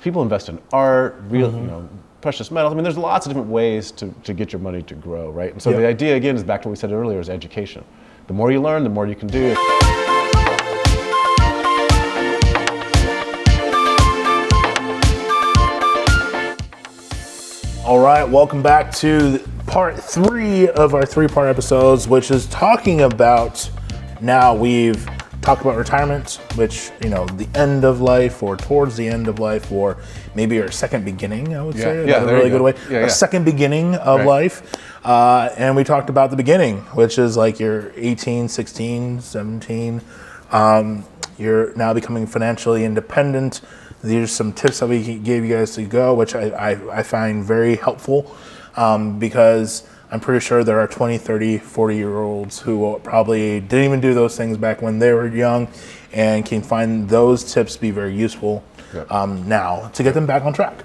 people invest in art, precious metals. I mean, there's lots of different ways to get your money to grow, right? And so the idea, again, is back to what we said earlier, is education. The more you learn, the more you can do. All right, welcome back to part 3 of our 3-part episodes, which is talking about, now we've talked about retirement, which, the end of life or towards the end of life, or maybe our second beginning, I would say. Yeah, a really good way. Yeah, a second beginning of life. And we talked about the beginning, which is like you're 18, 16, 17. You're now becoming financially independent. These are some tips that we gave you guys to go, which I find very helpful because I'm pretty sure there are 20, 30, 40-year-olds who probably didn't even do those things back when they were young and can find those tips be very useful now to get them back on track.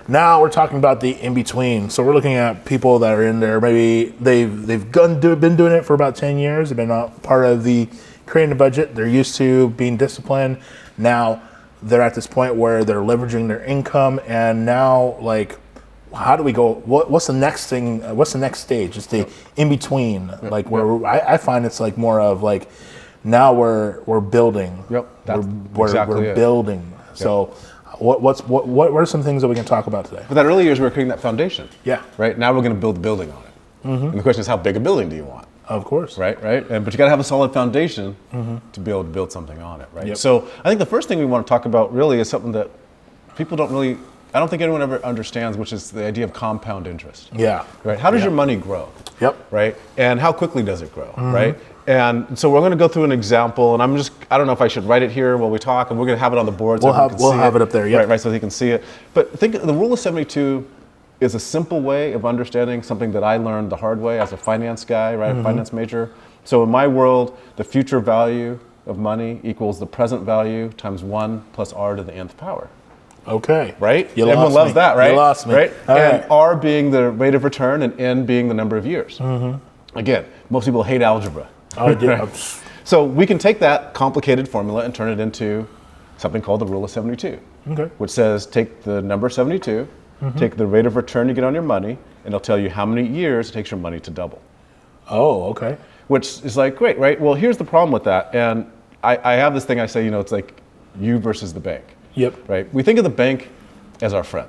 Now we're talking about the in-between. So we're looking at people that are in there, maybe they've been doing it for about 10 years. They've been part of the creating a budget. They're used to being disciplined. Now they're at this point where they're leveraging their income, and now, like, how do we go? What's the next thing? What's the next stage? It's the in between, where I find it's like more of like, now we're building. We're building. So, what are some things that we can talk about today? But that early years, we were creating that foundation. Yeah. Right. Now we're going to build a building on it. And the question is, how big a building do you want? Of course. Right. But you got to have a solid foundation to be able to build something on it, right? So I think the first thing we want to talk about really is something that people I don't think anyone ever understands, which is the idea of compound interest. Yeah. Right. How does your money grow? Right. And how quickly does it grow? Right. And so we're going to go through an example, and I don't know if I should write it here while we talk, and we're going to have it on the board. We'll have it up there. Right. So you can see it. But think the rule of 72 is a simple way of understanding something that I learned the hard way as a finance guy, right? A finance major. So in my world, the future value of money equals the present value times 1 plus r to the nth power. Okay. Right? Everyone loves that, right? You lost me. Right? And r being the rate of return and n being the number of years. Again, most people hate algebra. Right? So we can take that complicated formula and turn it into something called the rule of 72, which says take the number 72, take the rate of return you get on your money, and it'll tell you how many years it takes your money to double. Oh, okay. Which is like, great, right? Well, here's the problem with that. And I have this thing I say, it's like you versus the bank. Right? We think of the bank as our friend.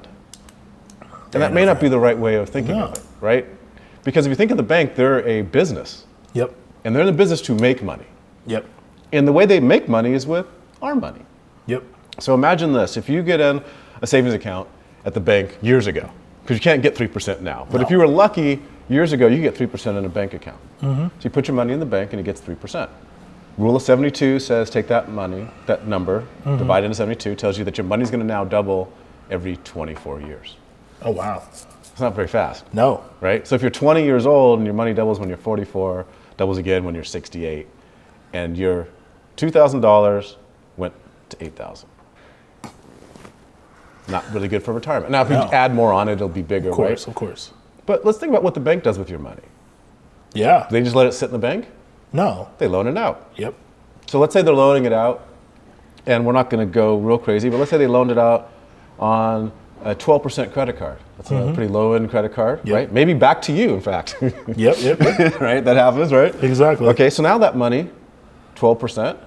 And that may not be the right way of thinking of it, right? Because if you think of the bank, they're a business. And they're in the business to make money. And the way they make money is with our money. So imagine this. If you get in a savings account at the bank years ago, because you can't get 3% now. But if you were lucky, years ago, you get 3% in a bank account. So you put your money in the bank and it gets 3%. Rule of 72 says take that money, that number, divide into 72, tells you that your money's going to now double every 24 years. Oh, wow. It's not very fast. No. Right? So if you're 20 years old and your money doubles when you're 44, doubles again when you're 68, and your $2,000 went to $8,000. Not really good for retirement. Now, if you add more on it, it'll be bigger, right? Of course. But let's think about what the bank does with your money. Yeah. They just let it sit in the bank? No. They loan it out. Yep. So let's say they're loaning it out, and we're not going to go real crazy, but let's say they loaned it out on a 12% credit card. That's a pretty low-end credit card, right? Maybe back to you, in fact. Yep. Right? That happens, right? Exactly. Okay, so now that money, 12%,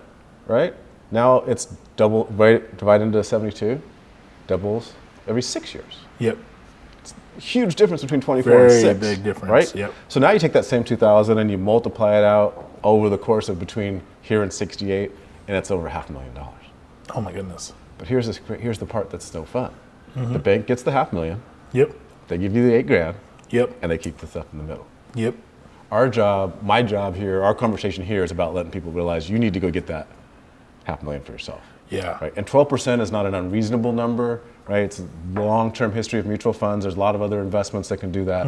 right? Now it's double, right? Divided into 72, doubles every 6 years. Yep. It's a huge difference between 24 and 6. Very big difference, right? Yep. So now you take that same 2,000 and you multiply it out over the course of between here and 68, and it's over $500,000. Oh my goodness. But here's the part that's no fun. The bank gets the $500,000. Yep. They give you the $8,000. Yep. And they keep the stuff in the middle. Yep. Our job, my job here, our conversation here is about letting people realize you need to go get that $500,000 for yourself. Yeah. Right. And 12% is not an unreasonable number, right? It's a long-term history of mutual funds. There's a lot of other investments that can do that.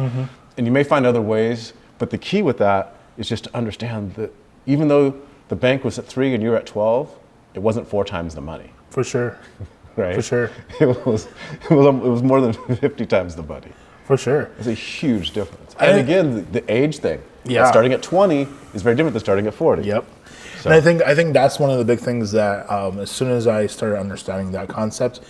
And you may find other ways, but the key with that is just to understand that even though the bank was at 3 and you're at 12, it wasn't 4 times the money. For sure. Right. For sure. It was more than 50 times the money. For sure. It's a huge difference. And again, the age thing. Yeah. Starting at 20 is very different than starting at 40. Yep. So. And I think that's one of the big things that as soon as I started understanding that concept,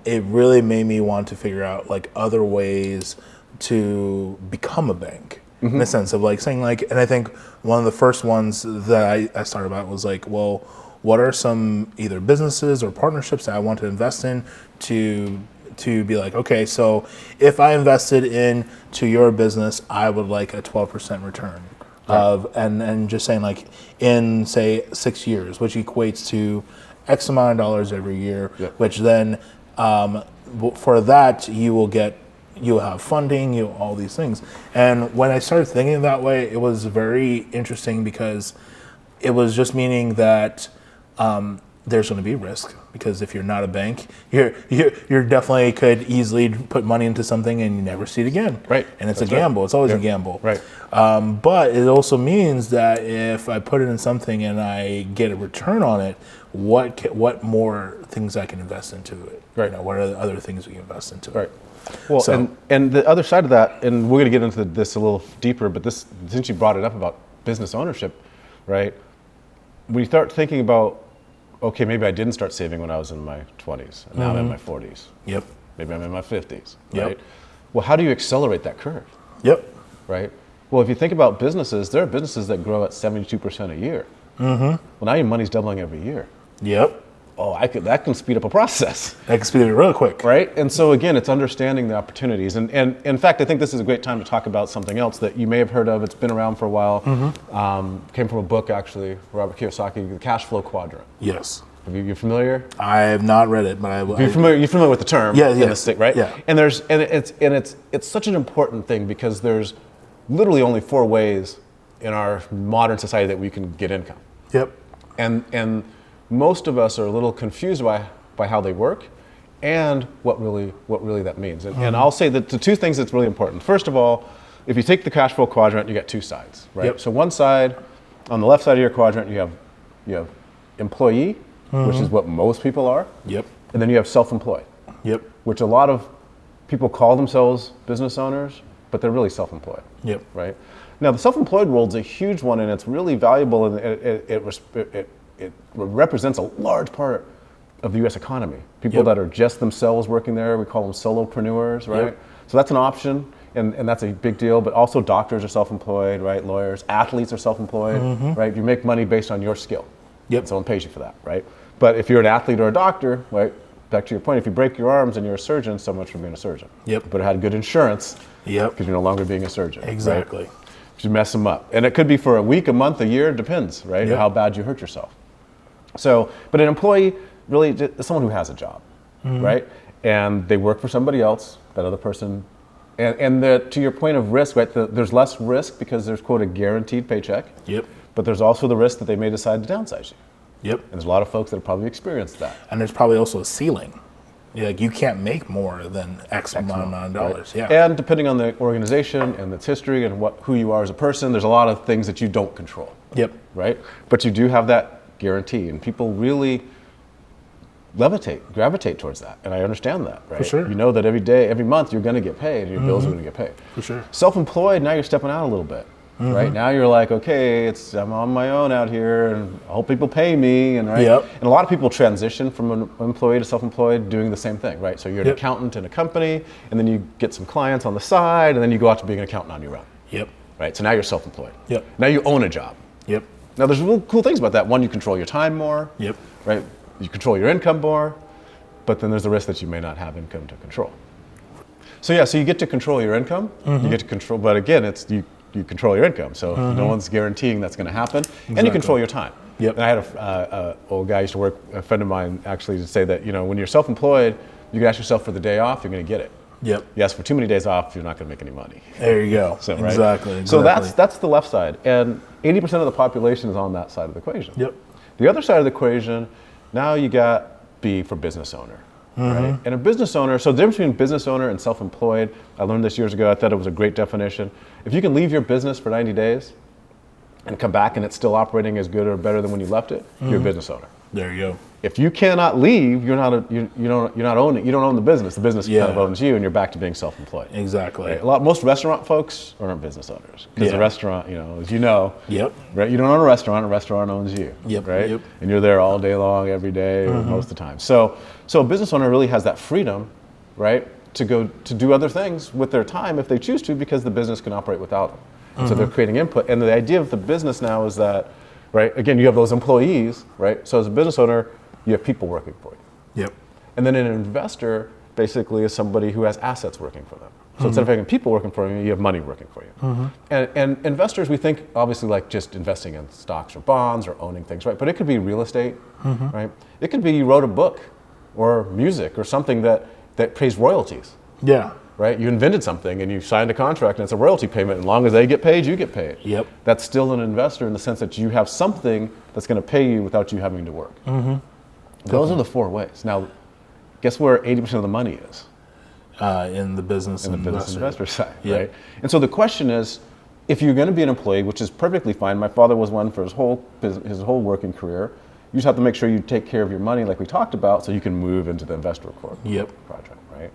it really made me want to figure out like other ways to become a bank in the sense of like saying like, and I think one of the first ones that I started about was like, well, what are some either businesses or partnerships that I want to invest in to be like, okay, so if I invested into your business, I would like a 12% return of, and just saying like in say 6 years, which equates to X amount of dollars every year, which then for that you'll have funding, all these things. And when I started thinking that way, it was very interesting because it was just meaning that there's going to be risk, because if you're not a bank, you're definitely could easily put money into something and you never see it again. Right. And it's a gamble. It's always a gamble. Right. But it also means that if I put it in something and I get a return on it, what more things I can invest into it? Right. What are the other things we can invest into? Right. Well, and the other side of that, and we're going to get into this a little deeper, but this, since you brought it up about business ownership, right? When you start thinking about, okay, maybe I didn't start saving when I was in my 20s, and now I'm in my 40s. Yep. Maybe I'm in my 50s, Yep. right? Well, how do you accelerate that curve? Yep. Right? Well, if you think about businesses, there are businesses that grow at 72% a year. Well, now your money's doubling every year. Yep. Oh, that can speed up a process. That can speed it real quick. Right? And so again, it's understanding the opportunities. And in fact, I think this is a great time to talk about something else that you may have heard of. It's been around for a while. Came from a book, actually, Robert Kiyosaki, The Cash Flow Quadrant. Yes. You familiar? I have not read it, but You're familiar with the term? Yeah, yes. Right? Yeah. And it's such an important thing, because there's literally only 4 ways in our modern society that we can get income. Yep. And most of us are a little confused by how they work and what really that means. And I'll say that the 2 things that's really important. First of all, if you take the cash flow quadrant, you got 2 sides, right? Yep. So one side, on the left side of your quadrant, you have employee, which is what most people are. Yep. And then you have self-employed. Yep. Which a lot of people call themselves business owners, but they're really self-employed. Yep. Right? Now, the self-employed world's a huge one, and it's really valuable, and it represents a large part of the U.S. economy. People that are just themselves working there, we call them solopreneurs, right? Yep. So that's an option, and that's a big deal. But also doctors are self-employed, right? Lawyers, athletes are self-employed, right? You make money based on your skill. Yep. Someone pays you for that, right? But if you're an athlete or a doctor, right? Back to your point, if you break your arms and you're a surgeon, so much for being a surgeon. Yep. But it had good insurance. Yep. Because you're no longer being a surgeon. Exactly. Right? You mess them up, and it could be for a week, a month, a year. It depends, right? Yep. How bad you hurt yourself. So, but an employee really is someone who has a job, right? And they work for somebody else, that other person. And to your point of risk, right? There's less risk because there's, quote, a guaranteed paycheck. Yep. But there's also the risk that they may decide to downsize you. Yep. And there's a lot of folks that have probably experienced that. And there's probably also a ceiling. Like you can't make more than X amount of dollars. Right. Yeah. And depending on the organization and its history and who you are as a person, there's a lot of things that you don't control. Yep. Right? But you do have that guarantee, and people really gravitate towards that, and I understand that, right? For sure. You know that every day, every month, you're going to get paid, and your bills are going to get paid. For sure. Self-employed, now you're stepping out a little bit, right? Now you're like, okay, I'm on my own out here, and I hope people pay me, and right. Yep. And a lot of people transition from an employee to self-employed doing the same thing, right? So you're an accountant in a company, and then you get some clients on the side, and then you go out to being an accountant on your own. Yep. Right. So now you're self-employed. Yep. Now you own a job. Yep. Now there's really cool things about that. One, you control your time more. Yep. Right. You control your income more, but then there's the risk that you may not have income to control. So yeah, so you get to control your income. You get to control, but again, it's you control your income. So no one's guaranteeing that's going to happen, and you control your time. Yep. And I had a old guy used to work, a friend of mine actually, to say that when you're self-employed, you can ask yourself for the day off, you're going to get it. Yep. You ask for too many days off, you're not going to make any money. There you go. So, right? Exactly. So that's the left side, and 80% of the population is on that side of the equation. Yep. The other side of the equation, now you got B for business owner. Right? And a business owner, so the difference between business owner and self-employed, I learned this years ago, I thought it was a great definition. If you can leave your business for 90 days and come back and it's still operating as good or better than when you left it, you're a business owner. There you go. If you cannot leave, you don't own the business. The business kind of owns you, and you're back to being self-employed. Exactly. Right? Most restaurant folks aren't business owners because the restaurant, as you know, right? You don't own a restaurant owns you. Yep. Right. Yep. And you're there all day long, every day, or most of the time. So So a business owner really has that freedom, right, to go to do other things with their time if they choose to, because the business can operate without them. Mm-hmm. So they're creating input. And the idea of the business now is that, right, again, you have those employees, right? So as a business owner, you have people working for you. Yep. And then an investor basically is somebody who has assets working for them. So instead of having people working for you, you have money working for you. And investors, we think obviously like just investing in stocks or bonds or owning things, right? But it could be real estate, right? It could be you wrote a book or music or something that pays royalties. Yeah. Right? You invented something and you signed a contract and it's a royalty payment. As long as they get paid, you get paid. Yep. That's still an investor in the sense that you have something that's going to pay you without you having to work. Those are the 4 ways. Now, guess where 80% of the money is? In the business investor side, Yep. right? And so the question is, if you're going to be an employee, which is perfectly fine. My father was one for his whole working career. You just have to make sure you take care of your money, like we talked about, so you can move into the investor project, right?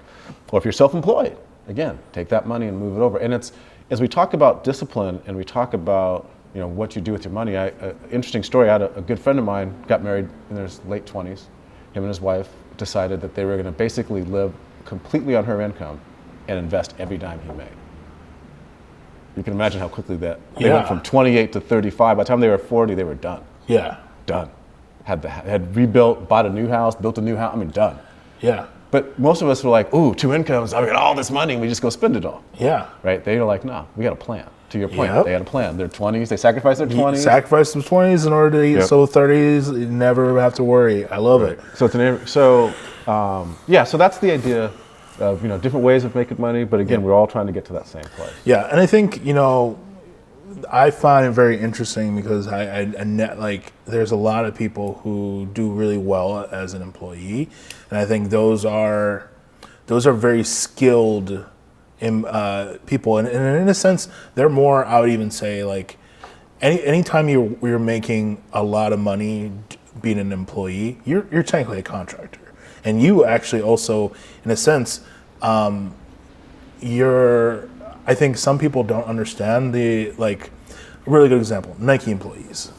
Or if you're self-employed, again, take that money and move it over. And it's as we talk about discipline and we talk about what you do with your money. Interesting story. I had a good friend of mine got married in his late 20s. Him and his wife decided that they were going to basically live completely on her income and invest every dime he made. You can imagine how quickly they went from 28 to 35. By the time they were 40, they were done. Yeah. Done. Had rebuilt, bought a new house, built a new house. I mean, done. Yeah. But most of us were like, ooh, 2 incomes. I got all this money, and we just go spend it all. Yeah. Right? They were like, no, we got a plan. To your point, Yep. They had a plan. Their 20s, they sacrificed their 20s. Sacrifice some 20s in order to eat, so 30s, you never have to worry. I love it. So so that's the idea of different ways of making money. But again, we're all trying to get to that same place. Yeah, and I think I find it very interesting because there's a lot of people who do really well as an employee, and I think those are very skilled people, and in a sense, they're more. I would even say like anytime you're making a lot of money being an employee, you're technically a contractor, and you actually also, in a sense, I think some people don't understand a really good example, Nike employees.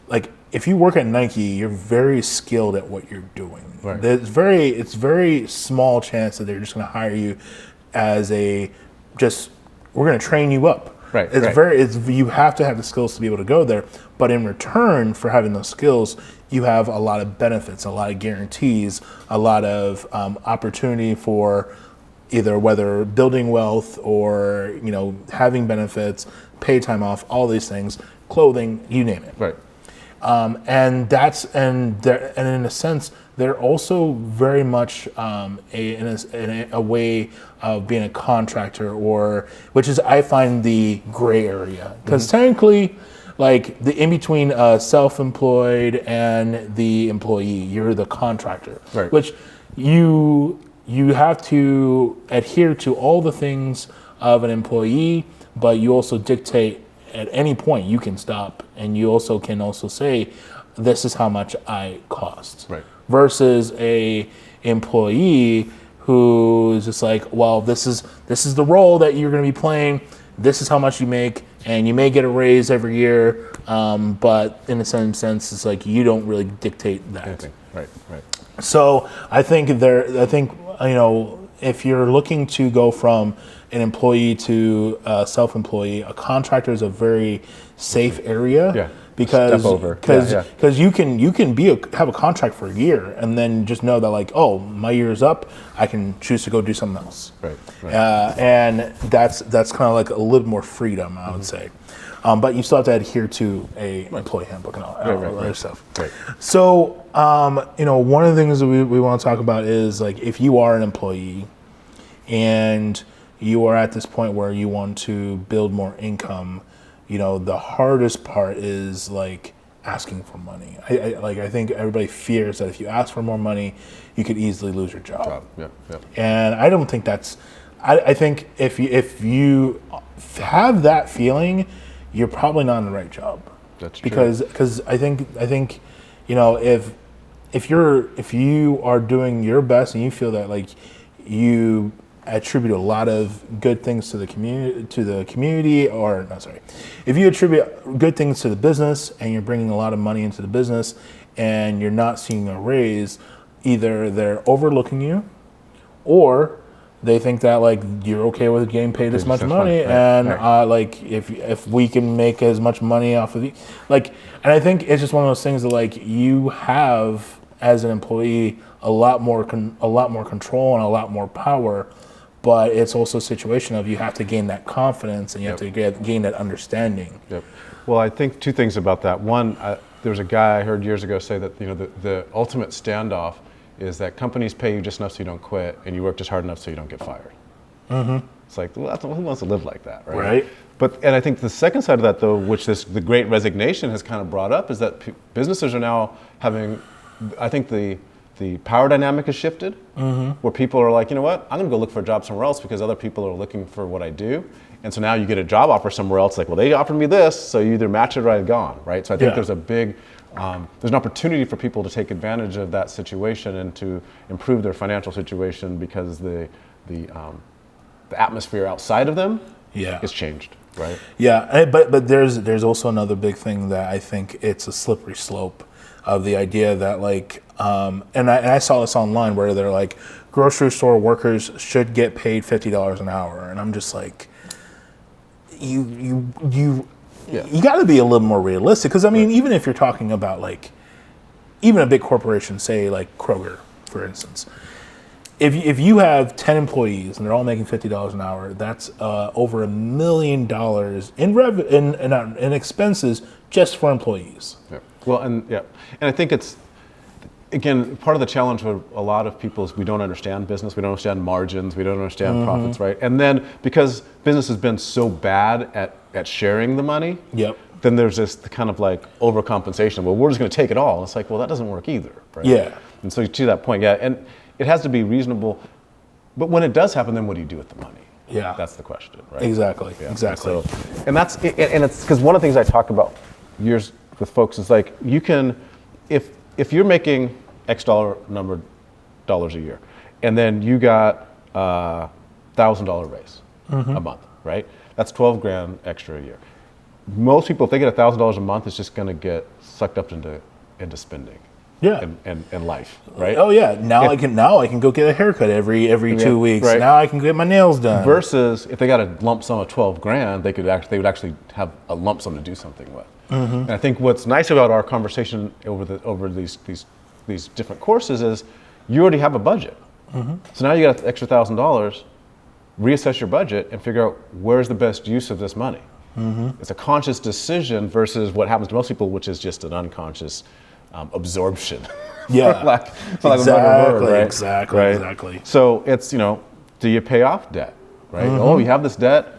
Like if you work at Nike, you're very skilled at what you're doing. Right. It's very small chance that they're just going to hire you as we're going to train you up. Right. You have to have the skills to be able to go there. But in return for having those skills, you have a lot of benefits, a lot of guarantees, a lot of opportunity for either whether building wealth or having benefits, paid time off, all these things, clothing, you name it. Right. And in a sense, they're also very much in a way of being a contractor, which is I find the gray area, because technically, like the in between self-employed and the employee, you're the contractor, right. Which you have to adhere to all the things of an employee, but you also dictate at any point you can stop, and you also can say, this is how much I cost. Right. Versus a employee who is just like, well, this is the role that you're going to be playing. This is how much you make, and you may get a raise every year, but in the same sense, it's like you don't really dictate that. Anything. Right. So I think if you're looking to go from an employee to a self-employee, a contractor is a very safe area. Yeah. Because you can have a contract for a year and then just know that like, oh, my year's up, I can choose to go do something else. Right. And that's kind of like a little more freedom, I would say. But you still have to adhere to a employee handbook and all other stuff. Right. So one of the things that we want to talk about is like if you are an employee and you are at this point where you want to build more income, the hardest part is like asking for money. I think everybody fears that if you ask for more money, you could easily lose your job. Yeah. And I don't think that's. I think if you have that feeling, you're probably not in the right job. That's true. Because I think if you are doing your best and you feel that like you attribute a lot of good things to the community, if you attribute good things to the business and you're bringing a lot of money into the business and you're not seeing a raise, either they're overlooking you, or they think that like you're okay with getting paid this much money, and like if we can make as much money off of you, like, and I think it's just one of those things that like you have as an employee a lot more control and a lot more power, but it's also a situation of you have to gain that confidence and you have to gain that understanding. Yep. Well, I think two things about that. One, there was a guy I heard years ago say that the ultimate standoff is that companies pay you just enough so you don't quit, and you work just hard enough so you don't get fired. Mm-hmm. It's like, well, who wants to live like that, right? Right. And I think the second side of that, though, which the Great Resignation has kind of brought up, is that businesses are now having, I think the power dynamic has shifted, where people are like, you know what, I'm going to go look for a job somewhere else because other people are looking for what I do. And so now you get a job offer somewhere else, like, well, they offered me this, so you either match it or I've gone, right? So I think there's a big, there's an opportunity for people to take advantage of that situation and to improve their financial situation because the atmosphere outside of them has changed, right? Yeah, but there's also another big thing that I think it's a slippery slope of the idea that like, and I saw this online where they're like, grocery store workers should get paid $50 an hour, and I'm just like, you got to be a little more realistic, because I mean, even if you're talking about like, even a big corporation, say like Kroger, for instance, if you have 10 employees and they're all making $50 an hour, that's over $1 million in expenses just for employees. Yeah. Well, and I think it's, again, part of the challenge with a lot of people is we don't understand business, we don't understand margins, we don't understand profits, right? And then because business has been so bad at sharing the money, then there's this kind of like overcompensation. Well, we're just going to take it all. It's like, well, that doesn't work either, right? Yeah. And so to that point, and it has to be reasonable. But when it does happen, then what do you do with the money? Yeah. That's the question, right? Exactly. Exactly. And that's and it's because one of the things I talk about years with folks is like, you can, if you're making X number dollars a year, and then you got $1,000 raise a month, right? That's $12,000 extra a year. Most people, if they get $1,000 a month, it's just going to get sucked up into spending. Yeah. And life, right? Oh yeah. Now I can go get a haircut every 2 weeks. Right. Now I can get my nails done. Versus if they got a lump sum of $12,000, they would actually have a lump sum to do something with. And I think what's nice about our conversation over these different courses is you already have a budget. So now you got an extra $1,000. Reassess your budget and figure out where's the best use of this money. It's a conscious decision versus what happens to most people, which is just an unconscious absorption. Yeah. Exactly. So it's, do you pay off debt, right? Oh, you have this debt.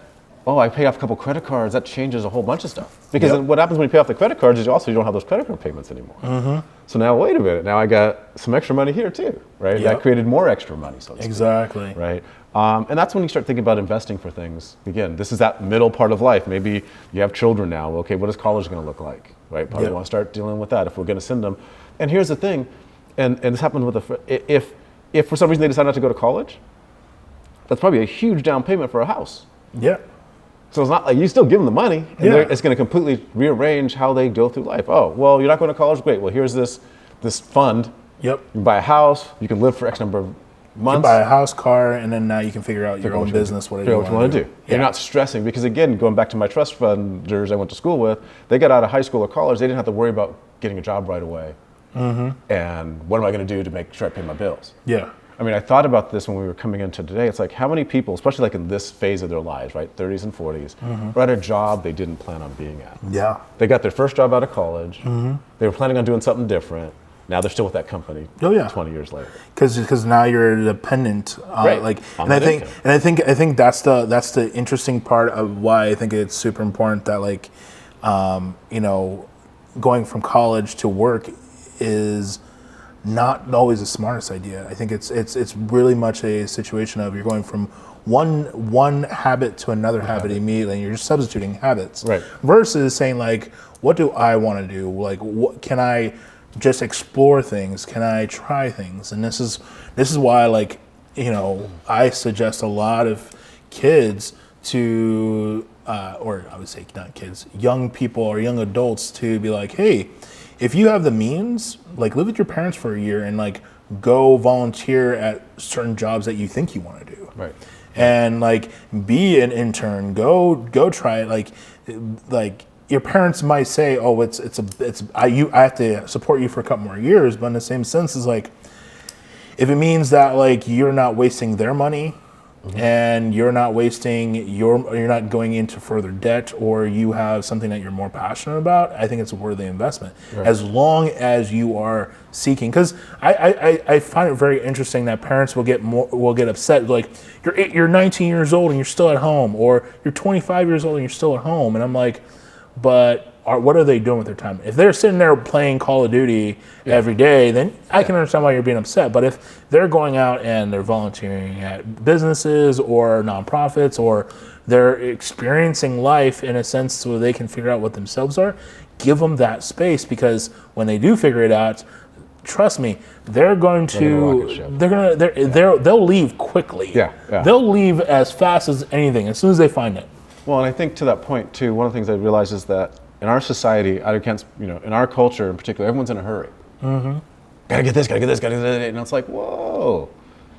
Oh, I pay off a couple credit cards. That changes a whole bunch of stuff. Because then what happens when you pay off the credit cards is you don't have those credit card payments anymore. So now, wait a minute. Now I got some extra money here too, right? That created more extra money, so to speak. Exactly. Right. And that's when you start thinking about investing for things. Again, this is that middle part of life. Maybe you have children now. Okay, what is college going to look like? Right. Probably want to start dealing with that if we're going to send them. And here's the thing, and this happened with if for some reason they decide not to go to college, that's probably a huge down payment for a house. Yeah. So it's not like you still give them the money, and it's going to completely rearrange how they go through life. Oh, well, you're not going to college? Great. Well, here's this fund. Yep. You can buy a house. You can live for X number of months. You can buy a house, car, and then now you can figure out your own business, whatever you want to do. Yeah. You're not stressing because, again, going back to my trust funders I went to school with, they got out of high school or college. They didn't have to worry about getting a job right away. And what am I going to do to make sure I pay my bills? Yeah. I mean, I thought about this when we were coming into today. It's like, how many people, especially like in this phase of their lives, right, 30s and 40s, are at a job they didn't plan on being at. Yeah. They got their first job out of college. They were planning on doing something different. Now they're still with that company. 20 years later. Because now you're dependent. I think that's the interesting part of why I think it's super important that like, going from college to work is not always the smartest idea. I think it's really much a situation of you're going from one habit to another habit immediately, and you're just substituting habits. Right. Versus saying like, what do I want to do? Like, what can I just explore things? Can I try things? And this is why like, I suggest a lot of kids to, or I would say not kids, young people or young adults to be like, hey, if you have the means, like live with your parents for a year and like go volunteer at certain jobs that you think you want to do. Right. And like be an intern, go try it. Like your parents might say, oh, I have to support you for a couple more years, but in the same sense is like, if it means that like you're not wasting their money, and you're not you're not going into further debt, or you have something that you're more passionate about, I think it's a worthy investment. Right. As long as you are seeking, because I find it very interesting that parents will get upset, like you're 19 years old and you're still at home, or you're 25 years old and you're still at home, and I'm like, but what are they doing with their time? If they're sitting there playing Call of Duty every day, then I can understand why you're being upset. But if they're going out and they're volunteering at businesses or nonprofits, or they're experiencing life in a sense so they can figure out what themselves are, give them that space, because when they do figure it out, trust me, they'll leave quickly. They'll leave as fast as anything, as soon as they find it. Well, and I think to that point too, one of the things I realized is that in our society, in our culture in particular, everyone's in a hurry. Gotta get this, and it's like, whoa,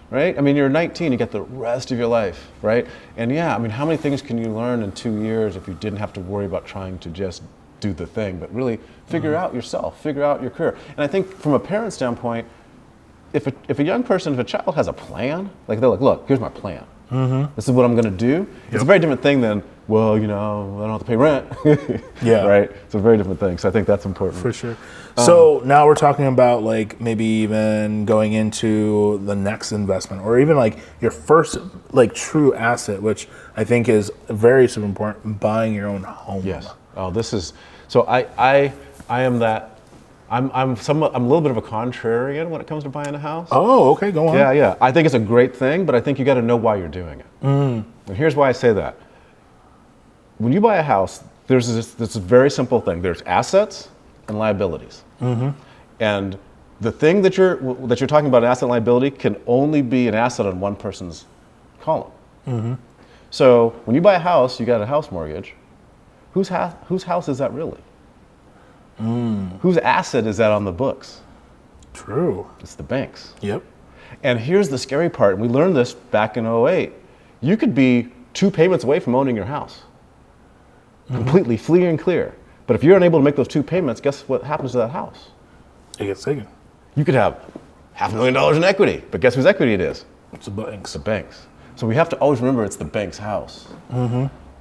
right? I mean, you're 19, you get the rest of your life, right? And yeah, I mean, how many things can you learn in 2 years if you didn't have to worry about trying to just do the thing, but really figure out yourself, figure out your career. And I think from a parent standpoint, if a young person, if a child has a plan, like they're like, look, here's my plan. This is what I'm going to do. It's a very different thing than, well, I don't have to pay rent. Right? It's a very different thing. So I think that's important. For sure. So now we're talking about like maybe even going into the next investment, or even like your first like true asset, which I think is very super important, buying your own home. Yes. Oh, this is, so I am that. I'm a little bit of a contrarian when it comes to buying a house. Oh, okay, go on. Yeah. I think it's a great thing, but I think you got to know why you're doing it. And here's why I say that. When you buy a house, there's this very simple thing. There's assets and liabilities. And the thing that you're talking about, an asset and liability, can only be an asset on one person's column. So when you buy a house, you got a house mortgage. Whose house is that really? Whose asset is that on the books? True. It's the bank's. Yep. And here's the scary part, and we learned this back in '08. You could be 2 payments away from owning your house. Completely free and clear. But if you're unable to make those 2 payments, guess what happens to that house? It gets taken. You could have $500,000 in equity, but guess whose equity it is? It's the bank's. It's the bank's. So we have to always remember it's the bank's house.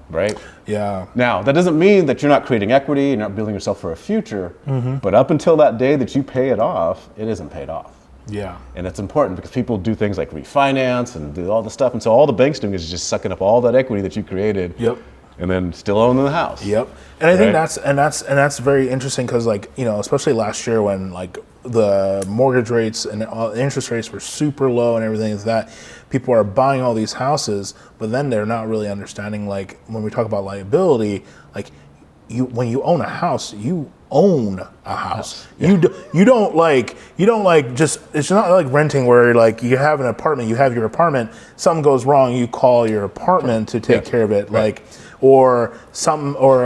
Right? Yeah. Now, that doesn't mean that you're not creating equity, you're not building yourself for a future, but up until that day that you pay it off, it isn't paid off. Yeah. And it's important because people do things like refinance and do all the stuff, and so all the bank's doing is just sucking up all that equity that you created. Yep. And then still owning the house. Yep. And I think that's very interesting, because like, especially last year when like the mortgage rates and interest rates were super low and everything like that, people are buying all these houses, but then they're not really understanding, like when we talk about liability, like when you own a house, you own a house. Yeah. You don't like just, it's not like renting where like you have an apartment, you have your apartment, something goes wrong, you call your apartment to take care of it. Right. Like, or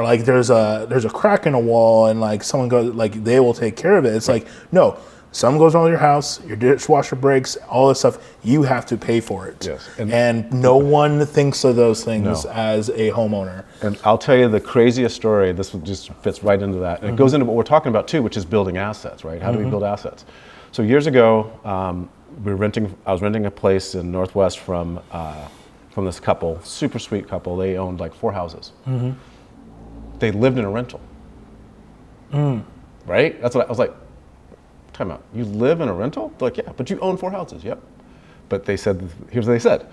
like there's a crack in a wall and like someone goes, like they will take care of it. It's like, no, something goes wrong with your house, your dishwasher breaks, all this stuff, you have to pay for it. Yes. And no one thinks of those things as a homeowner. And I'll tell you the craziest story, this just fits right into that. And it goes into what we're talking about too, which is building assets, right? How do we build assets? So years ago, I was renting a place in Northwest from this couple, super sweet couple. They owned like 4 houses. They lived in a rental. Right? That's what I was like, time out. You live in a rental? They're like, yeah, but you own 4 houses. Yep. But they said, here's what they said.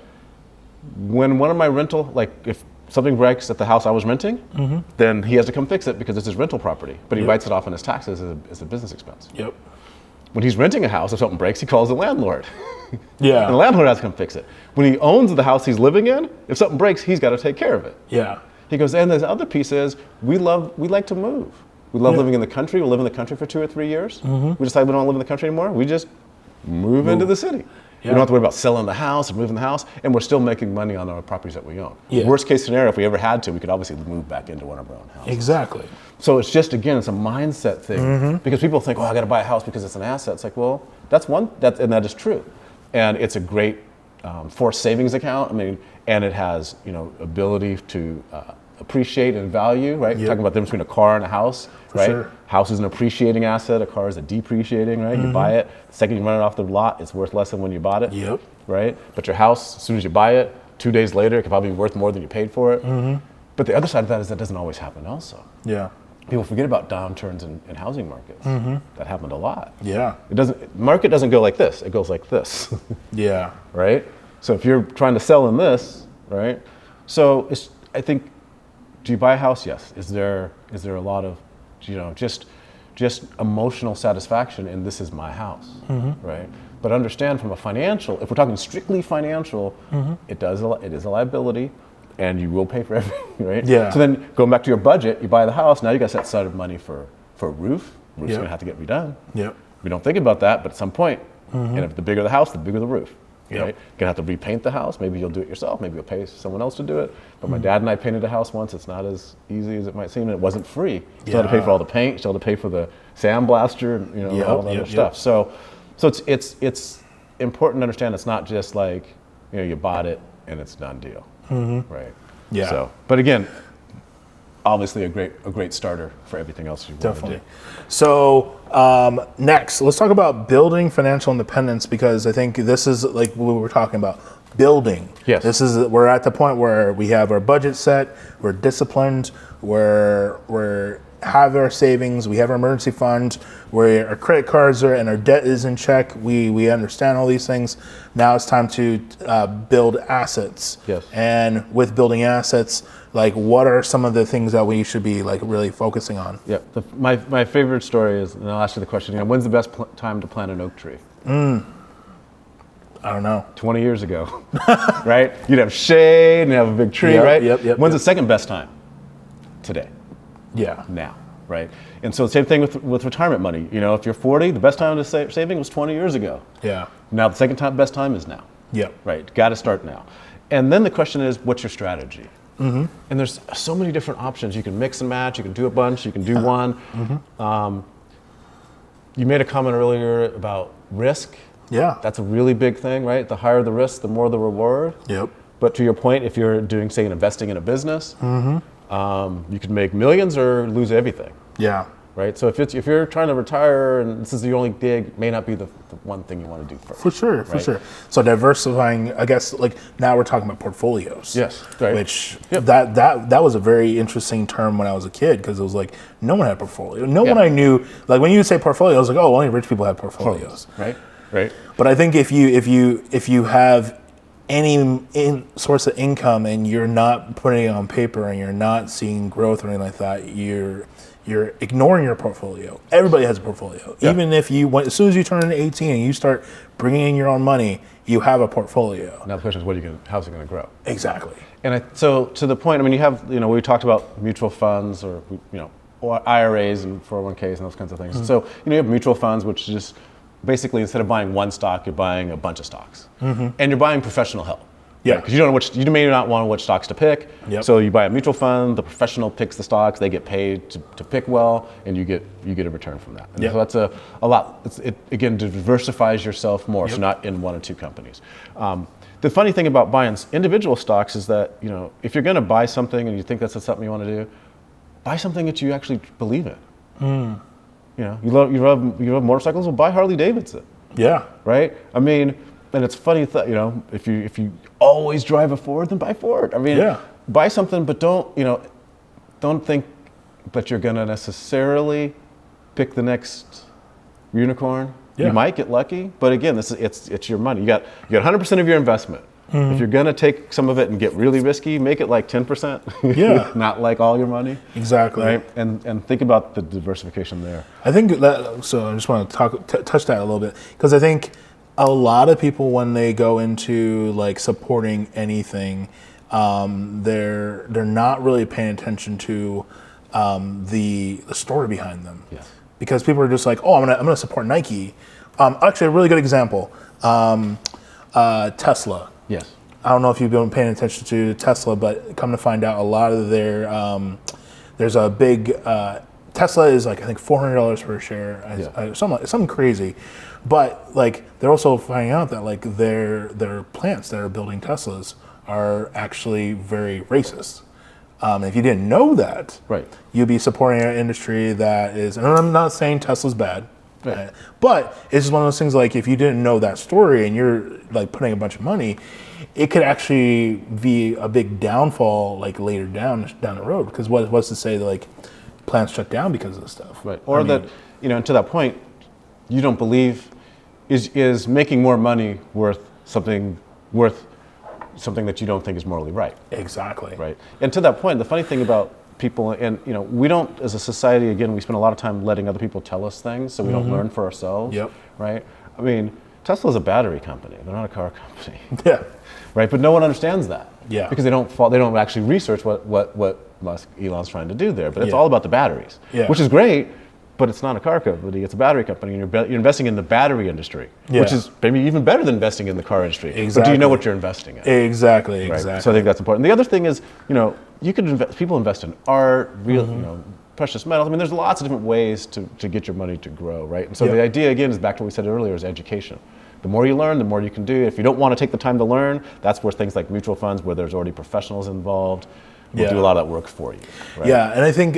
When one of my rental, like if something breaks at the house I was renting, then he has to come fix it because it's his rental property. But he writes it off on his taxes as a business expense. Yep. When he's renting a house, if something breaks, he calls the landlord. Yeah. And the landlord has to come fix it. When he owns the house he's living in, if something breaks, he's got to take care of it. Yeah. He goes, and there's other pieces, we like to move. We love living in the country. We'll live in the country for 2 or 3 years. We decide we don't live in the country anymore. We just move into the city. We don't have to worry about selling the house or moving the house, and we're still making money on our properties that we own. Yeah. Worst case scenario, if we ever had to, we could obviously move back into one of our own houses. Exactly. So it's just, again, it's a mindset thing, because people think, I got to buy a house because it's an asset. It's like, well, and that is true. And it's a great forced savings account. I mean, and it has, ability to appreciate and value, right? You're talking about the difference between a car and a house, right? Sure. House is an appreciating asset, a car is a depreciating, right? You buy it, the second you run it off the lot, it's worth less than when you bought it, Yep. right? But your house, as soon as you buy it, 2 days later, it could probably be worth more than you paid for it. But the other side of that is that doesn't always happen also. Yeah. People forget about downturns in housing markets. That happened a lot. Yeah. Market doesn't go like this, it goes like this. Yeah. Right? So if you're trying to sell in this, right? So I think, do you buy a house? Yes. Is there a lot of, just emotional satisfaction in this is my house, right? But understand from a financial, if we're talking strictly financial, it is a liability, and you will pay for everything, right? Yeah. So then going back to your budget, you buy the house, now you got to set aside money for a roof. Roof's going to have to get redone. Yep. We don't think about that, but at some point, and if the bigger the house, the bigger the roof. Yep. Right? You're gonna have to repaint the house. Maybe you'll do it yourself. Maybe you'll pay someone else to do it. But my dad and I painted a house once. It's not as easy as it might seem, and it wasn't free. You still had to pay for all the paint. You still had to pay for the sandblaster, and all that other stuff. So it's important to understand. It's not just like you bought it and it's done deal, right? Yeah. So, but again, obviously a great starter for everything else you want to do. So next, let's talk about building financial independence, because I think this is like what we were talking about, building. Yes. We're at the point where we have our budget set, we're disciplined, we're have our savings, we have our emergency fund, where our credit cards are and our debt is in check. We understand all these things. Now it's time to build assets. Yes. And with building assets, like what are some of the things that we should be like really focusing on? Yeah. My favorite story is, and I'll ask you the question, when's the best time to plant an oak tree? I don't know. 20 years ago, right? You'd have shade and have a big tree, right? Yep. When's the second best time? Today. Yeah. Now, right? And so same thing with retirement money. If you're 40, the best time to saving was 20 years ago. Yeah. Now the best time is now. Yep. Right. Got to start now. And then the question is, what's your strategy? And there's so many different options. You can mix and match. You can do a bunch. You can do one. You made a comment earlier about risk. Yeah. That's a really big thing, right? The higher the risk, the more the reward. Yep. But to your point, if you're doing, say, investing in a business, you could make millions or lose everything. Yeah. Right. So if you're trying to retire and this is your only gig, may not be the one thing you want to do first. For sure. Right? So diversifying, I guess, like now we're talking about portfolios. Yes. Right. Which that was a very interesting term when I was a kid, because it was like no one had a portfolio. No one I knew, like when you would say portfolio, I was like, oh, only rich people have portfolios. Right. But I think if you have any source of income and you're not putting it on paper and you're not seeing growth or anything like that, you're ignoring your portfolio. Everybody has a portfolio. Yeah. Even if as soon as you turn 18 and you start bringing in your own money, you have a portfolio. Now the question is, how's it going to grow? Exactly. And so to the point, you have, we talked about mutual funds or IRAs and 401ks and those kinds of things. So, you have mutual funds, which is just basically instead of buying one stock, you're buying a bunch of stocks. And you're buying professional help. Yeah. Because you may not want which stocks to pick. Yep. So you buy a mutual fund, the professional picks the stocks, they get paid to pick well, and you get a return from that. And so that's a lot. It again diversifies yourself more, so not in one or two companies. The funny thing about buying individual stocks is that, if you're going to buy something and you think that's something you want to do, buy something that you actually believe in. You love motorcycles, well, buy Harley Davidson. Yeah. Right? And it's funny that, if you always drive a Ford, then buy Ford. Buy something, but don't think that you're going to necessarily pick the next unicorn. Yeah. You might get lucky, but again, it's your money. You got 100% of your investment. If you're going to take some of it and get really risky, make it like 10%. Yeah. Not like all your money. Exactly. Right? And think about the diversification there. I think so I just want to touch that a little bit, because I think a lot of people, when they go into like supporting anything, they're not really paying attention to the story behind them. Yeah. Because people are just like, oh, I'm gonna support Nike. Actually, a really good example. Tesla. Yes. I don't know if you've been paying attention to Tesla, but come to find out, a lot of their there's a big Tesla is like I think $400 per share, something crazy. But like they're also finding out that like their plants that are building Teslas are actually very racist. If you didn't know that, right, you'd be supporting an industry that is. And I'm not saying Tesla's bad, right, but it's just one of those things. Like if you didn't know that story and you're like putting a bunch of money, it could actually be a big downfall like later down the road. Because what's to say that like plants shut down because of this stuff, right? Or that and to that point, you don't believe is making more money worth something that you don't think is morally right. Exactly. Right. And to that point, the funny thing about people, and we don't, as a society, again, we spend a lot of time letting other people tell us things, so we don't learn for ourselves. Yep. Right. I mean, Tesla's a battery company. They're not a car company. Yeah. Right. But no one understands that. Yeah. Because they don't actually research what Elon's trying to do there. But it's all about the batteries. Yeah. Which is great. But it's not a car company, it's a battery company, and you're investing in the battery industry, which is maybe even better than investing in the car industry. Exactly. But do you know what you're investing in? Exactly, Right? exactly. So I think that's important. The other thing is, you could people invest in art, precious metals. I mean, there's lots of different ways to get your money to grow, right? And so the idea, again, is back to what we said earlier, is education. The more you learn, the more you can do. If you don't want to take the time to learn, that's where things like mutual funds, where there's already professionals involved, will do a lot of that work for you. Right? Yeah, and I think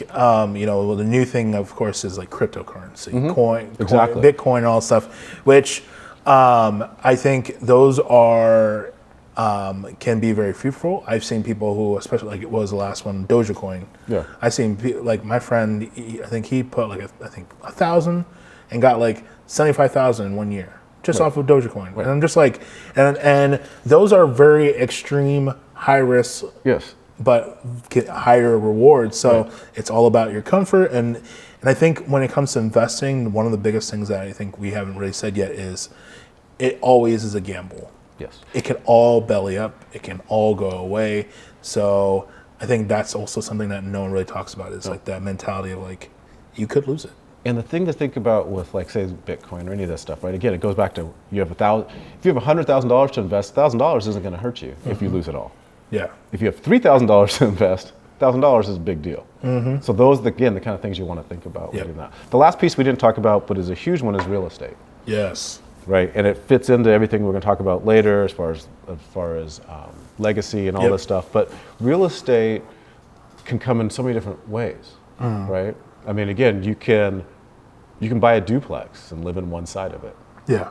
the new thing, of course, is like cryptocurrency, coin, Bitcoin, and all that stuff, which I think those are can be very fruitful. I've seen people who, especially like it was the last one, Dogecoin. Yeah, I've seen like my friend. I think he put like 1,000 and got like 75,000 in 1 year just off of Dogecoin, and I'm just like, and those are very extreme, high risk. Yes. But get higher rewards. So it's all about your comfort. And I think when it comes to investing, one of the biggest things that I think we haven't really said yet is it always is a gamble. Yes. It can all belly up. It can all go away. So I think that's also something that no one really talks about is like that mentality of like, you could lose it. And the thing to think about with like say Bitcoin or any of this stuff, right? Again, it goes back to if you have $100,000 to invest, $1,000 isn't going to hurt you if you lose it all. Yeah. If you have $3,000 to invest, $1,000 is a big deal. So those, again, the kind of things you want to think about when doing that. The last piece we didn't talk about, but is a huge one, is real estate. Yes. Right, and it fits into everything we're going to talk about later, as far as legacy and all this stuff. But real estate can come in so many different ways, right? I mean, again, you can buy a duplex and live in one side of it. Yeah.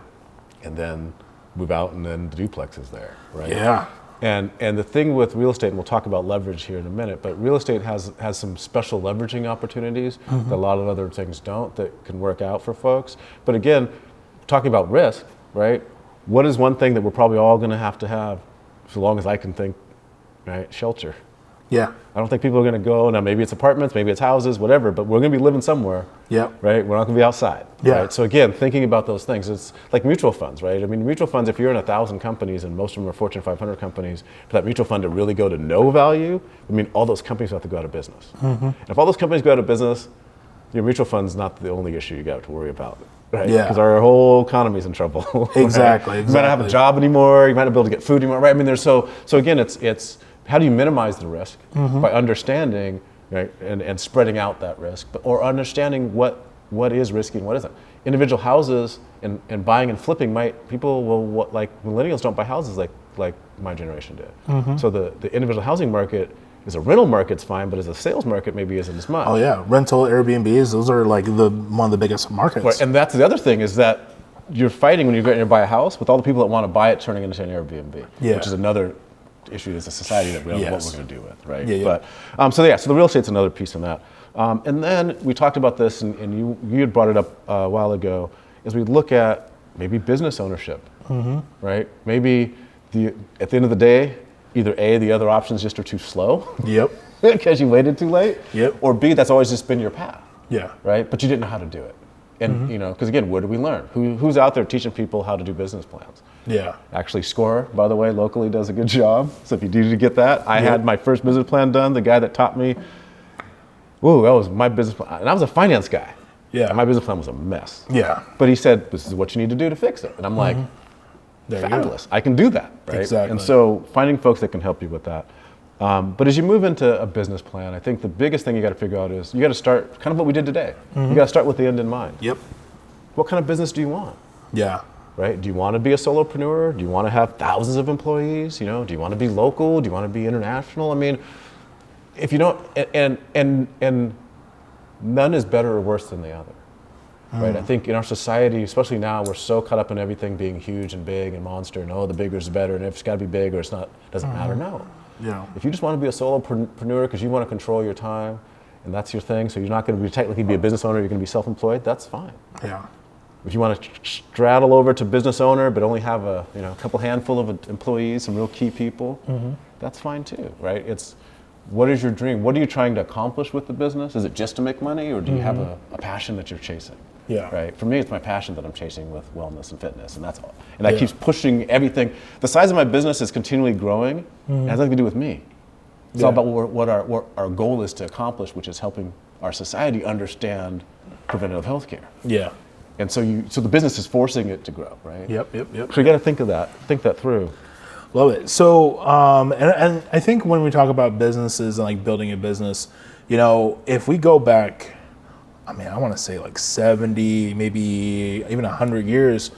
And then move out, and then the duplex is there, right? Yeah. And the thing with real estate, and we'll talk about leverage here in a minute, but real estate has some special leveraging opportunities that a lot of other things don't, that can work out for folks. But again, talking about risk, right? What is one thing that we're probably all going to have so long as I can think, right? Shelter. Yeah. I don't think people are going to go, now maybe it's apartments, maybe it's houses, whatever, but we're going to be living somewhere. Yeah. Right? We're not going to be outside. Yeah. Right? So again, thinking about those things, it's like mutual funds, right? I mean, mutual funds, if you're in 1,000 companies and most of them are Fortune 500 companies, for that mutual fund to really go to no value, I mean, all those companies have to go out of business. And if all those companies go out of business, your mutual fund's not the only issue you got to worry about. Right? Yeah. Because our whole economy's in trouble. Right? Exactly. You might not have a job anymore, you might not be able to get food anymore, right? I mean, so again, it's how do you minimize the risk by understanding, right, and spreading out that risk, or understanding what is risky and what isn't. Individual houses and buying and flipping like millennials don't buy houses like my generation did. So the individual housing market is a rental market's fine, but as a sales market maybe isn't as much. Oh yeah, rental Airbnbs, those are like one of the biggest markets. Right. And that's the other thing, is that you're fighting when you're going to buy a house with all the people that want to buy it turning into an Airbnb, which is another issue as a society that we don't know what we're going to do with, right? But so the real estate's another piece in that. And then we talked about this, and you had brought it up a while ago, as we look at maybe business ownership, right? Maybe at the end of the day, either A, the other options just are too slow, because you waited too late, or B, that's always just been your path, right? But you didn't know how to do it. And because again, where do we learn? Who's out there teaching people how to do business plans? Yeah. Actually, Score, by the way, locally does a good job. So if you need to get that, I had my first business plan done. The guy that taught me, that was my business plan. And I was a finance guy. Yeah. And my business plan was a mess. Yeah. But he said, this is what you need to do to fix it. And I'm like, fabulous. I can do that, right? Exactly. And so finding folks that can help you with that. But as you move into a business plan, I think the biggest thing you got to figure out is you got to start kind of what we did today. You got to start with the end in mind. Yep. What kind of business do you want? Yeah. Right? Do you want to be a solopreneur? Do you want to have thousands of employees? Do you want to be local? Do you want to be international? I mean, if you don't, and none is better or worse than the other. Right? I think in our society, especially now, we're so caught up in everything being huge and big and monster, and the bigger is better, and if it's got to be big or it's not, doesn't matter. No. Yeah. If you just want to be a solopreneur because you want to control your time, and that's your thing, so you're not going to technically be a business owner, you're going to be self-employed, that's fine. Yeah. If you want to straddle over to business owner, but only have a couple handful of employees, some real key people, that's fine too, right? It's what is your dream? What are you trying to accomplish with the business? Is it just to make money, or do you have a passion that you're chasing? Yeah. Right. For me, it's my passion that I'm chasing with wellness and fitness, and that's all. And that keeps pushing everything. The size of my business is continually growing. It has nothing to do with me. It's all about what our goal is to accomplish, which is helping our society understand preventative health care. Yeah. And so the business is forcing it to grow, right? Yep. So you got to think that through. Love it. So, and I think when we talk about businesses and like building a business, if we go back, I want to say like 70, maybe even 100 years,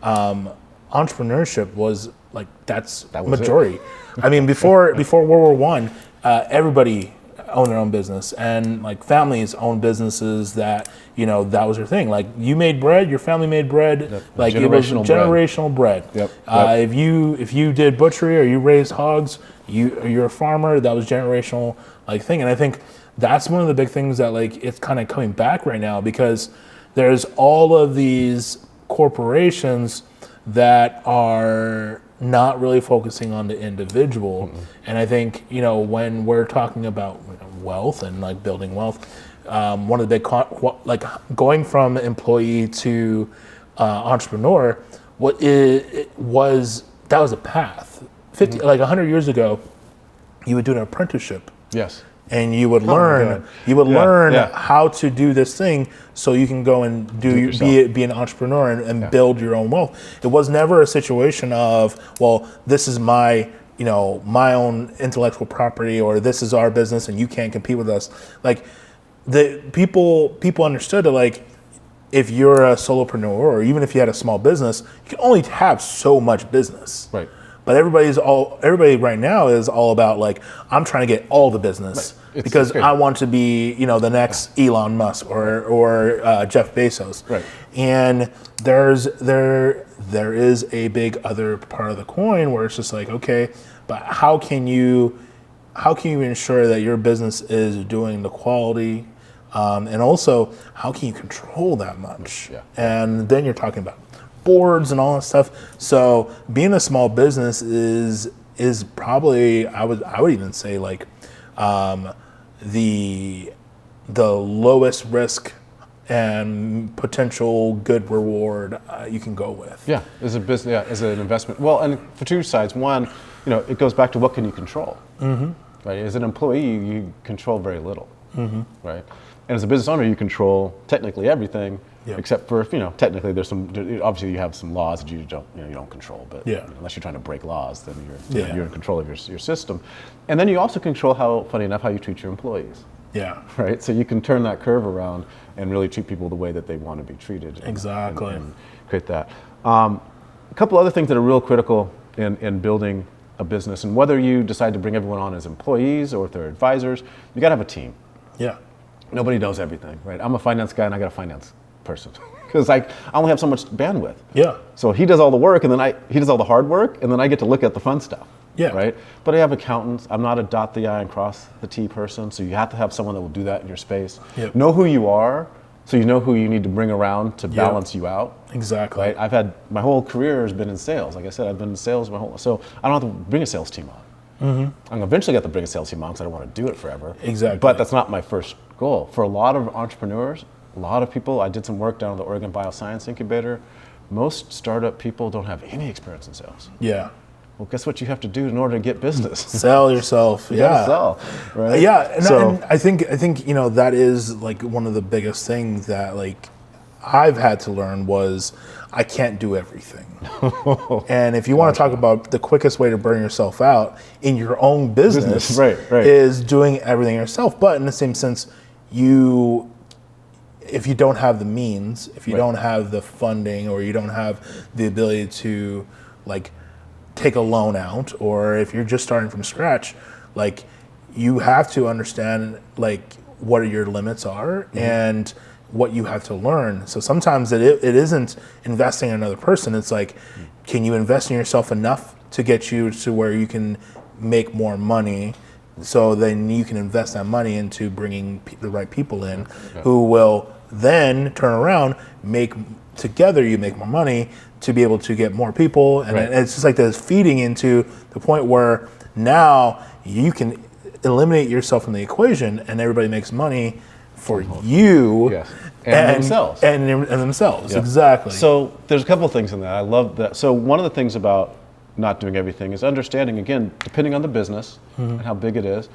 entrepreneurship was like, that was majority. Before World War I, everybody owned their own business, and like families owned businesses that, that was their thing. Like you made bread, your family made bread, like it was generational bread. Yep. If you did butchery or you raised hogs, you're a farmer, that was generational like thing. And I think that's one of the big things that like it's kind of coming back right now, because there's all of these corporations that are not really focusing on the individual. And I think, when we're talking about wealth and like building wealth, one of the big, like going from employee to entrepreneur, that was a path. 100 years ago, you would do an apprenticeship. Yes. And you would learn how to do this thing, so you can go and be an entrepreneur and build your own wealth. It was never a situation of, well, this is my my own intellectual property, or this is our business and you can't compete with us. Like the people understood that, like, if you're a solopreneur, or even if you had a small business, you can only have so much business. Right. But everybody right now is all about like, I'm trying to get all the business because I want to be, the next Elon Musk or Jeff Bezos. Right. And there is a big other part of the coin where it's just like, okay, but how can you ensure that your business is doing the quality, and also how can you control that much? Yeah. And then you're talking about boards and all that stuff. So being a small business is probably, I would even say like the lowest risk and potential good reward you can go with. Yeah, as a business, as an investment. Well, and for two sides. One, it goes back to what can you control. Right. As an employee, you control very little. Right. And as a business owner, you control technically everything. Yep. Except for, technically there's obviously you have some laws that you don't control, but unless you're trying to break laws, then you're in control of your system. And then you also control how you treat your employees. Yeah. Right. So you can turn that curve around and really treat people the way that they want to be treated. Exactly. And create that. A couple other things that are real critical in building a business, and whether you decide to bring everyone on as employees or if they're advisors, you got to have a team. Yeah. Nobody knows everything, right? I'm a finance guy and I got a finance person because I only have so much bandwidth. Yeah. So he does all the work, and then he does all the hard work, and then I get to look at the fun stuff. Yeah. Right. But I have accountants. I'm not a dot the I and cross the T person. So you have to have someone that will do that in your space. Yep. Know who you are, so you know who you need to bring around to balance you out. Exactly. Right. I've had my whole career has been in sales. Like I said, I've been in sales so I don't have to bring a sales team on. I'm gonna eventually get to bring a sales team on because I don't want to do it forever. Exactly. But that's not my first goal. For a lot of entrepreneurs, a lot of people, I did some work down at the Oregon Bioscience Incubator. Most startup people don't have any experience in sales. Yeah. Well, guess what you have to do in order to get business? Sell yourself. You gotta sell, right? Yeah, and I think that is like one of the biggest things that like I've had to learn was I can't do everything. And if you want to talk about the quickest way to burn yourself out in your own business, right. is doing everything yourself. But in the same sense, if you don't have the means, if you don't have the funding, or you don't have the ability to like take a loan out, or if you're just starting from scratch, like you have to understand like what your limits are and what you have to learn. So sometimes it isn't investing in another person. It's like, can you invest in yourself enough to get you to where you can make more money? So then you can invest that money into bringing the right people in who will then turn around, together you make more money to be able to get more people. And it's just like this feeding into the point where now you can eliminate yourself from the equation and everybody makes money for you and themselves. And themselves, exactly. So there's a couple of things in that. I love that. So one of the things about not doing everything is understanding, again, depending on the business and how big it is,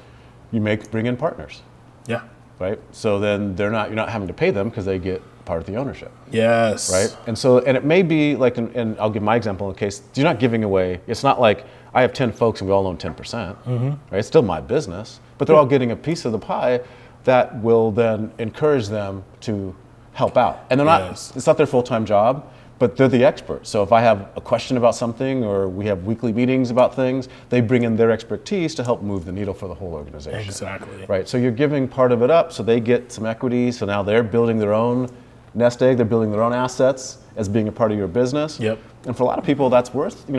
you bring in partners. Yeah. Right? So then you're not having to pay them because they get part of the ownership. Yes. Right? And it may be like, and I'll give my example in case, you're not giving away, it's not like I have 10 folks and we all own 10%, right? It's still my business, but they're all getting a piece of the pie that will then encourage them to help out. And they're not, it's not their full-time job, but they're the expert. So if I have a question about something, or we have weekly meetings about things, they bring in their expertise to help move the needle for the whole organization. Exactly. Right, so you're giving part of it up so they get some equity, so now they're building their own nest egg, they're building their own assets as being a part of your business. Yep. And for a lot of people that's worth, do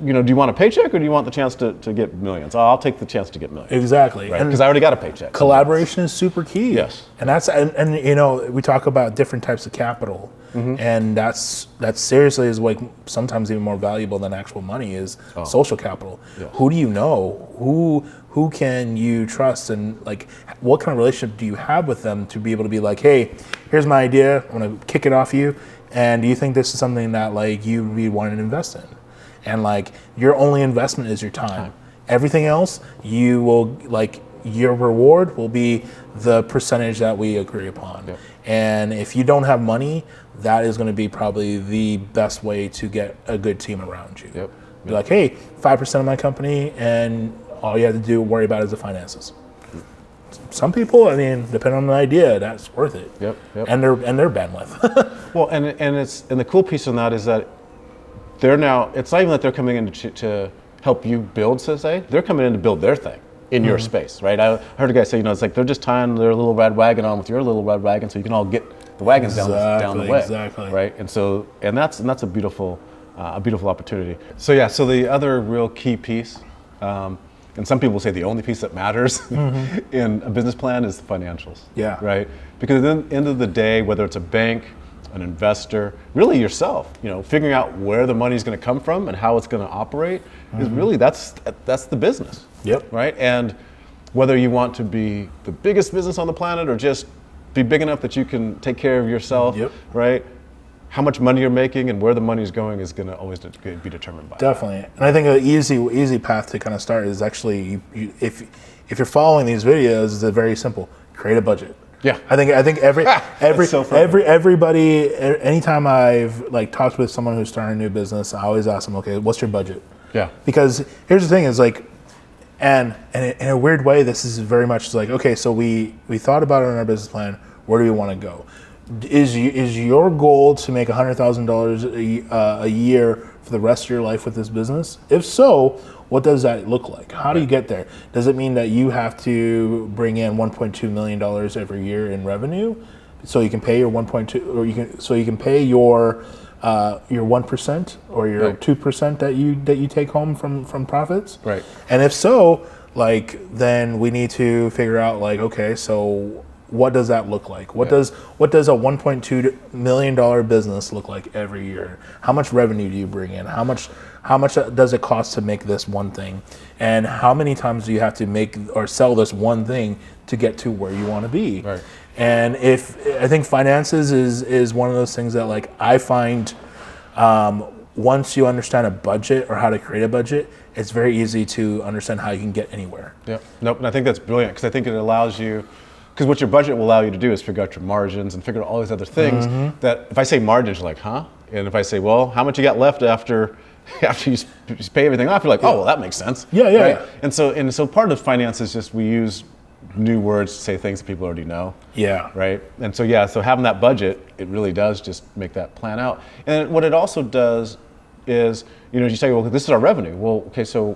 you want a paycheck or do you want the chance to get millions? I'll take the chance to get millions. Exactly. Right, because I already got a paycheck. Collaboration is super key. Yes. And we talk about different types of capital. And that's seriously is like sometimes even more valuable than actual money is social capital. Yes. Who do you know? Who can you trust, and like what kind of relationship do you have with them to be able to be like, hey, here's my idea, I'm gonna kick it off you, and do you think this is something that like you would be wanting to invest in? And like your only investment is your time. Everything else you will like your reward will be the percentage that we agree upon. Yep. And if you don't have money, that is going to be probably the best way to get a good team around you. Yep. Be like, hey, 5% of my company, and all you have to worry about is the finances. Some people, depending on the idea, that's worth it. Yep. And their bandwidth. Well, and the cool piece on that is that they're now, it's not even that they're coming in to help you build, they're coming in to build their thing in your space, right? I heard a guy say, it's like they're just tying their little red wagon on with your little red wagon so you can all get the wagons down the way. Exactly. Right? And that's a beautiful opportunity. So so the other real key piece, and some people say the only piece that matters in a business plan is the financials. Yeah. Right? Because at the end of the day, whether it's a bank, an investor, really yourself, figuring out where the money is going to come from and how it's going to operate is really, that's the business. Yep. Right? And whether you want to be the biggest business on the planet or just be big enough that you can take care of yourself, right? How much money you're making and where the money is going is going to always be determined by Definitely. That. And I think an easy path to kind of start is actually, if you're following these videos, it's very simple. Create a budget. Yeah. I think everybody, anytime I've like talked with someone who's starting a new business, I always ask them, okay, what's your budget? Yeah. Because here's the thing is like, and in a weird way, this is very much like, okay, so we thought about it in our business plan. Where do we want to go? Is your goal to make $100,000 a year for the rest of your life with this business? If so, what does that look like? How do you get there? Does it mean that you have to bring in $1.2 million every year in revenue, so you can pay your 1.2, or you can pay your 1% or your 2% that you take home from profits? Right. And if so, like then we need to figure out like, okay, so what does that look like? What does a $1.2 million business look like every year? How much revenue do you bring in? How much does it cost to make this one thing? And how many times do you have to make or sell this one thing to get to where you want to be? Right. And I think finances is one of those things that like I find once you understand a budget or how to create a budget, it's very easy to understand how you can get anywhere. Yeah. Nope. And I think that's brilliant because I think it allows you Because what your budget will allow you to do is figure out your margins and figure out all these other things that if I say margins, you're like, huh? And if I say, well, how much you got left after you pay everything off, you're like, oh, well, that makes sense. Yeah. And so part of finance is just we use new words to say things that people already know. Yeah. Right. And so having that budget, it really does just make that plan out. And what it also does is, you say, well, this is our revenue. Well, okay, so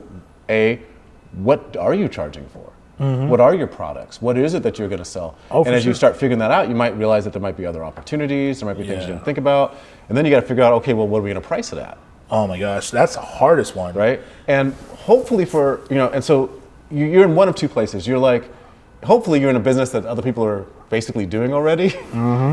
what are you charging for? What are your products? What is it that you're going to sell? And as you start figuring that out, you might realize that there might be other opportunities. There might be things you didn't think about. And then you got to figure out, okay, well, what are we going to price it at? Oh my gosh, that's the hardest one. Right. And hopefully and so you're in one of two places. You're like, hopefully you're in a business that other people are basically doing already.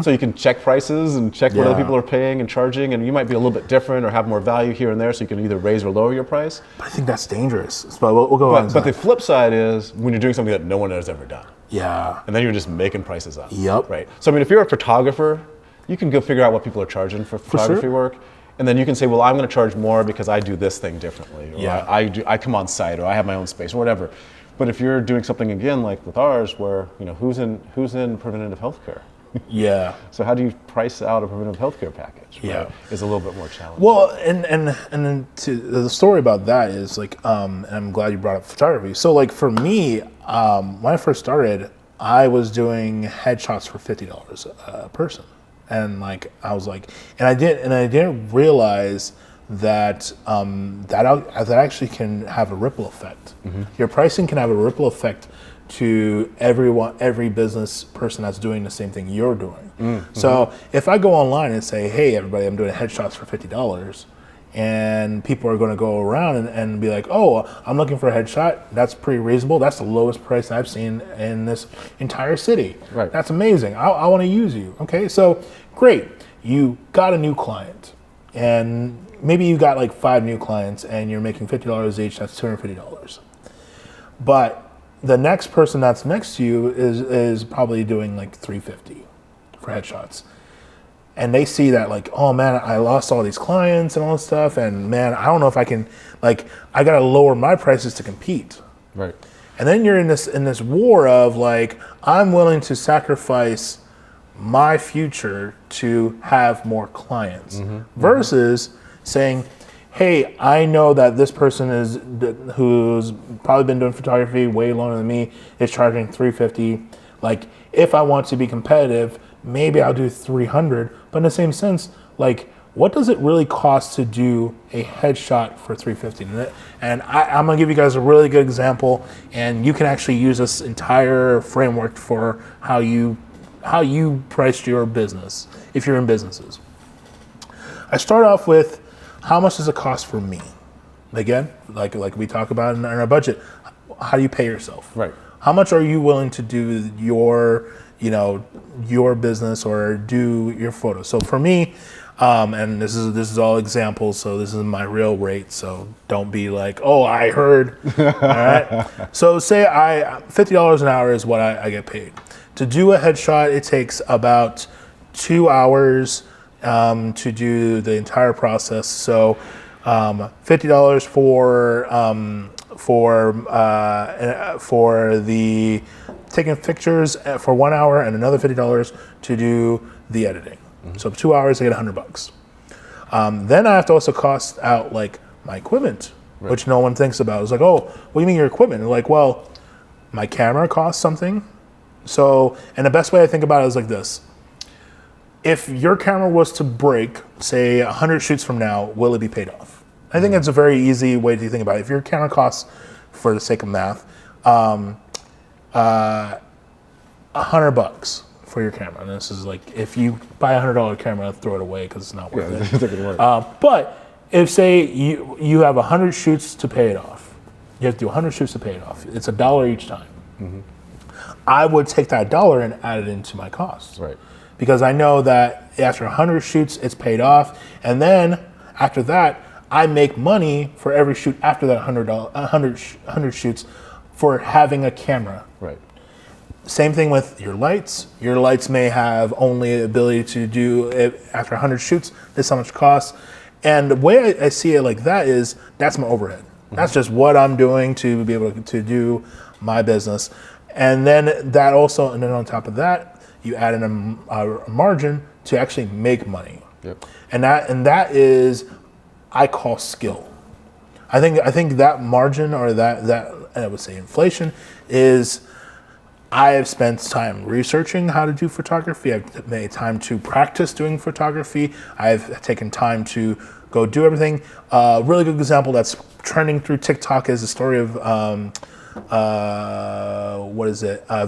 So you can check prices and check what other people are paying and charging, and you might be a little bit different or have more value here and there, so you can either raise or lower your price. But I think that's dangerous. But we'll go on. But the flip side is when you're doing something that no one has ever done. Yeah. And then you're just making prices up. Yep. Right. So if you're a photographer, you can go figure out what people are charging for photography work. And then you can say, well, I'm going to charge more because I do this thing differently, or I come on site, or I have my own space, or whatever. But if you're doing something again like with ours, where who's in preventative healthcare? Yeah. So how do you price out a preventative healthcay package? Right? Yeah. Is a little bit more challenging. Well, and then the story about that is like, and I'm glad you brought up photography. So like for me, when I first started, I was doing headshots for $50 a person, and like I was like, and I didn't realize that that actually can have a ripple effect. Your pricing can have a ripple effect to every business person that's doing the same thing you're doing. So if I go online and say, hey everybody, I'm doing headshots for $50, and people are going to go around and be like, oh, I'm looking for a headshot, that's pretty reasonable, that's the lowest price I've seen in this entire city. Right. That's amazing, I want to use you. Okay, so great, you got a new client, and maybe you got like 5 new clients and you're making $50 each, that's $250. But the next person that's next to you is probably doing like $350 for headshots. And they see that like, oh man, I lost all these clients and all this stuff, and man, I don't know if I can, like, I gotta lower my prices to compete. Right. And then you're in this war of like, I'm willing to sacrifice my future to have more clients versus saying, hey, I know that this person who's probably been doing photography way longer than me is charging $350. Like, if I want to be competitive, maybe I'll do $300. But in the same sense, like, what does it really cost to do a headshot for $350? And I'm gonna give you guys a really good example, and you can actually use this entire framework for how you priced your business if you're in businesses. I start off with, how much does it cost for me? Again, like we talk about in our budget, how do you pay yourself? Right. How much are you willing to do your business or do your photos? So for me, and this is all examples, so this is my real rate, so don't be like, oh, I heard. All right. So say $50 an hour is what I get paid. To do a headshot, it takes about 2 hours to do the entire process. So $50 for the taking pictures for 1 hour, and another $50 to do the editing. So 2 hours, I get $100. Then I have to also cost out like my equipment, which no one thinks about. It's like, oh, what do you mean your equipment? And like, well, my camera costs something. So, and the best way I think about it is like this. If your camera was to break, say 100 shoots from now, will it be paid off? I think that's a very easy way to think about it. If your camera costs, for the sake of math, $100 for your camera. And this is like, if you buy a $100 camera, throw it away because it's not worth it. It's not gonna work. But if say you have 100 shoots to pay it off, you have to do 100 shoots to pay it off. It's $1 each time. I would take that $1 and add it into my costs. Right. Because I know that after 100 shoots, it's paid off. And then after that, I make money for every shoot after that 100 shoots for having a camera. Right. Same thing with your lights. Your lights may have only the ability to do it after 100 shoots. This is how much it costs. And the way I see it like that is, that's my overhead. That's just what I'm doing to be able to do my business. And then that also, and then on top of that, you add in a margin to actually make money. Yep. And that is, I call skill. I think that margin, or that I would say inflation, is I have spent time researching how to do photography. I've made time to practice doing photography. I've taken time to go do everything. Really good example that's trending through TikTok is the story of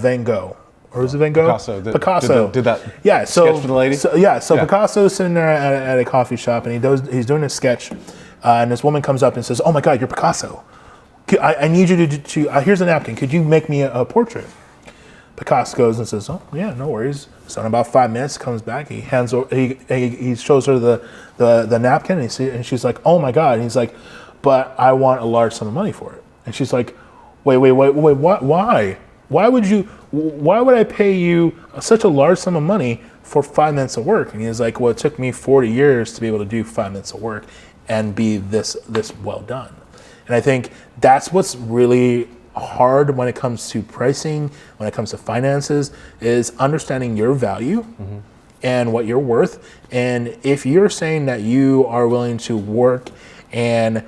Van Gogh. Or is it Van Gogh? Picasso. Did that sketch for the lady? So Picasso's sitting there at a coffee shop, and he's doing a sketch, and this woman comes up and says, "Oh my God, you're Picasso. I need you to here's a napkin. Could you make me a portrait?" Picasso goes and says, "Oh yeah, no worries." So in about 5 minutes, comes back. He shows her the napkin, and she's like, "Oh my God!" And he's like, "But I want a large sum of money for it." And she's like, "Wait, why? Why would I pay you such a large sum of money for 5 minutes of work?" And he's like, "Well, it took me 40 years to be able to do 5 minutes of work and be this well done." And I think that's what's really hard when it comes to pricing, when it comes to finances, is understanding your value and what you're worth. And if you're saying that you are willing to work and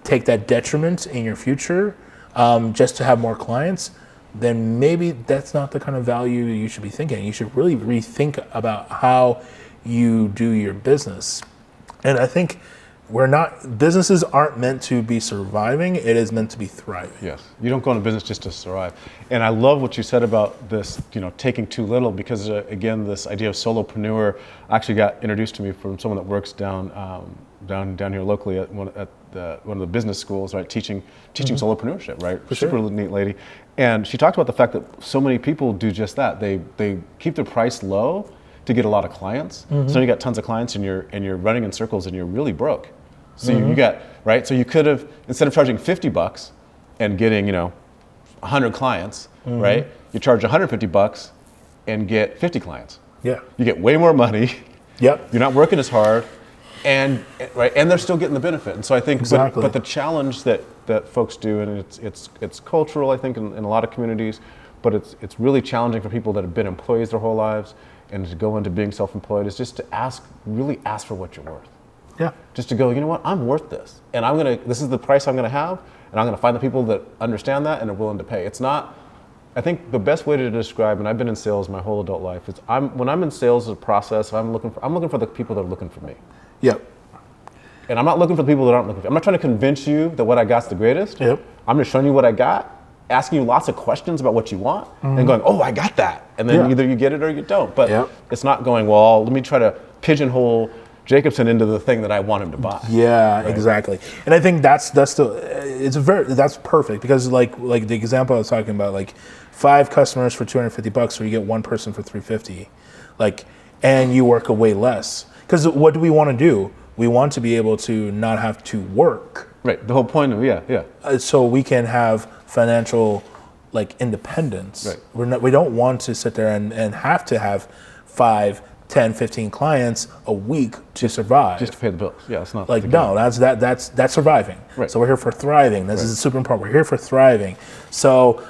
take that detriment in your future just to have more clients, then maybe that's not the kind of value you should be thinking. You should really rethink about how you do your business. And I think businesses aren't meant to be surviving, it is meant to be thriving. Yes, you don't go into business just to survive. And I love what you said about this, taking too little, because again, this idea of solopreneur actually got introduced to me from someone that works down here locally at one of the business schools, right, teaching solopreneurship, right? Super neat lady. And she talked about the fact that so many people do just that. They keep their price low to get a lot of clients. So you got tons of clients and you're running in circles and you're really broke. So you got, right? So you could have, instead of charging $50 and getting, 100 clients, right? You charge $150 and get 50 clients. Yeah. You get way more money. Yep. You're not working as hard, and they're still getting the benefit. And so I think, exactly. but the challenge that folks do, and it's cultural, I think, in a lot of communities, but it's really challenging for people that have been employees their whole lives and to go into being self-employed, is just to really ask for what you're worth. Yeah. Just to go, you know what, I'm worth this. And this is the price I'm gonna have, and I'm gonna find the people that understand that and are willing to pay. It's not, I think the best way to describe, and I've been in sales my whole adult life, is when I'm in sales as a process, I'm looking for the people that are looking for me. Yep. And I'm not looking for the people that aren't looking for me. I'm not trying to convince you that what I got's the greatest. Yep. I'm just showing you what I got, asking you lots of questions about what you want, and going, oh, I got that. And then either you get it or you don't. But it's not going, well, let me try to pigeonhole Jacobson into the thing that I want him to buy. Yeah, right? Exactly. And I think that's that's perfect, because like the example I was talking about, like 5 customers for $250, or you get 1 person for $350, and you work way less. Because what do we want to do? We want to be able to not have to work. Right. The whole point of so we can have financial independence. Right. We don't want to sit there and have to have 5, 10, 15 clients a week to survive. Just to pay the bills. Yeah, it's not that's surviving. Right. So we're here for thriving. This is super important. We're here for thriving. So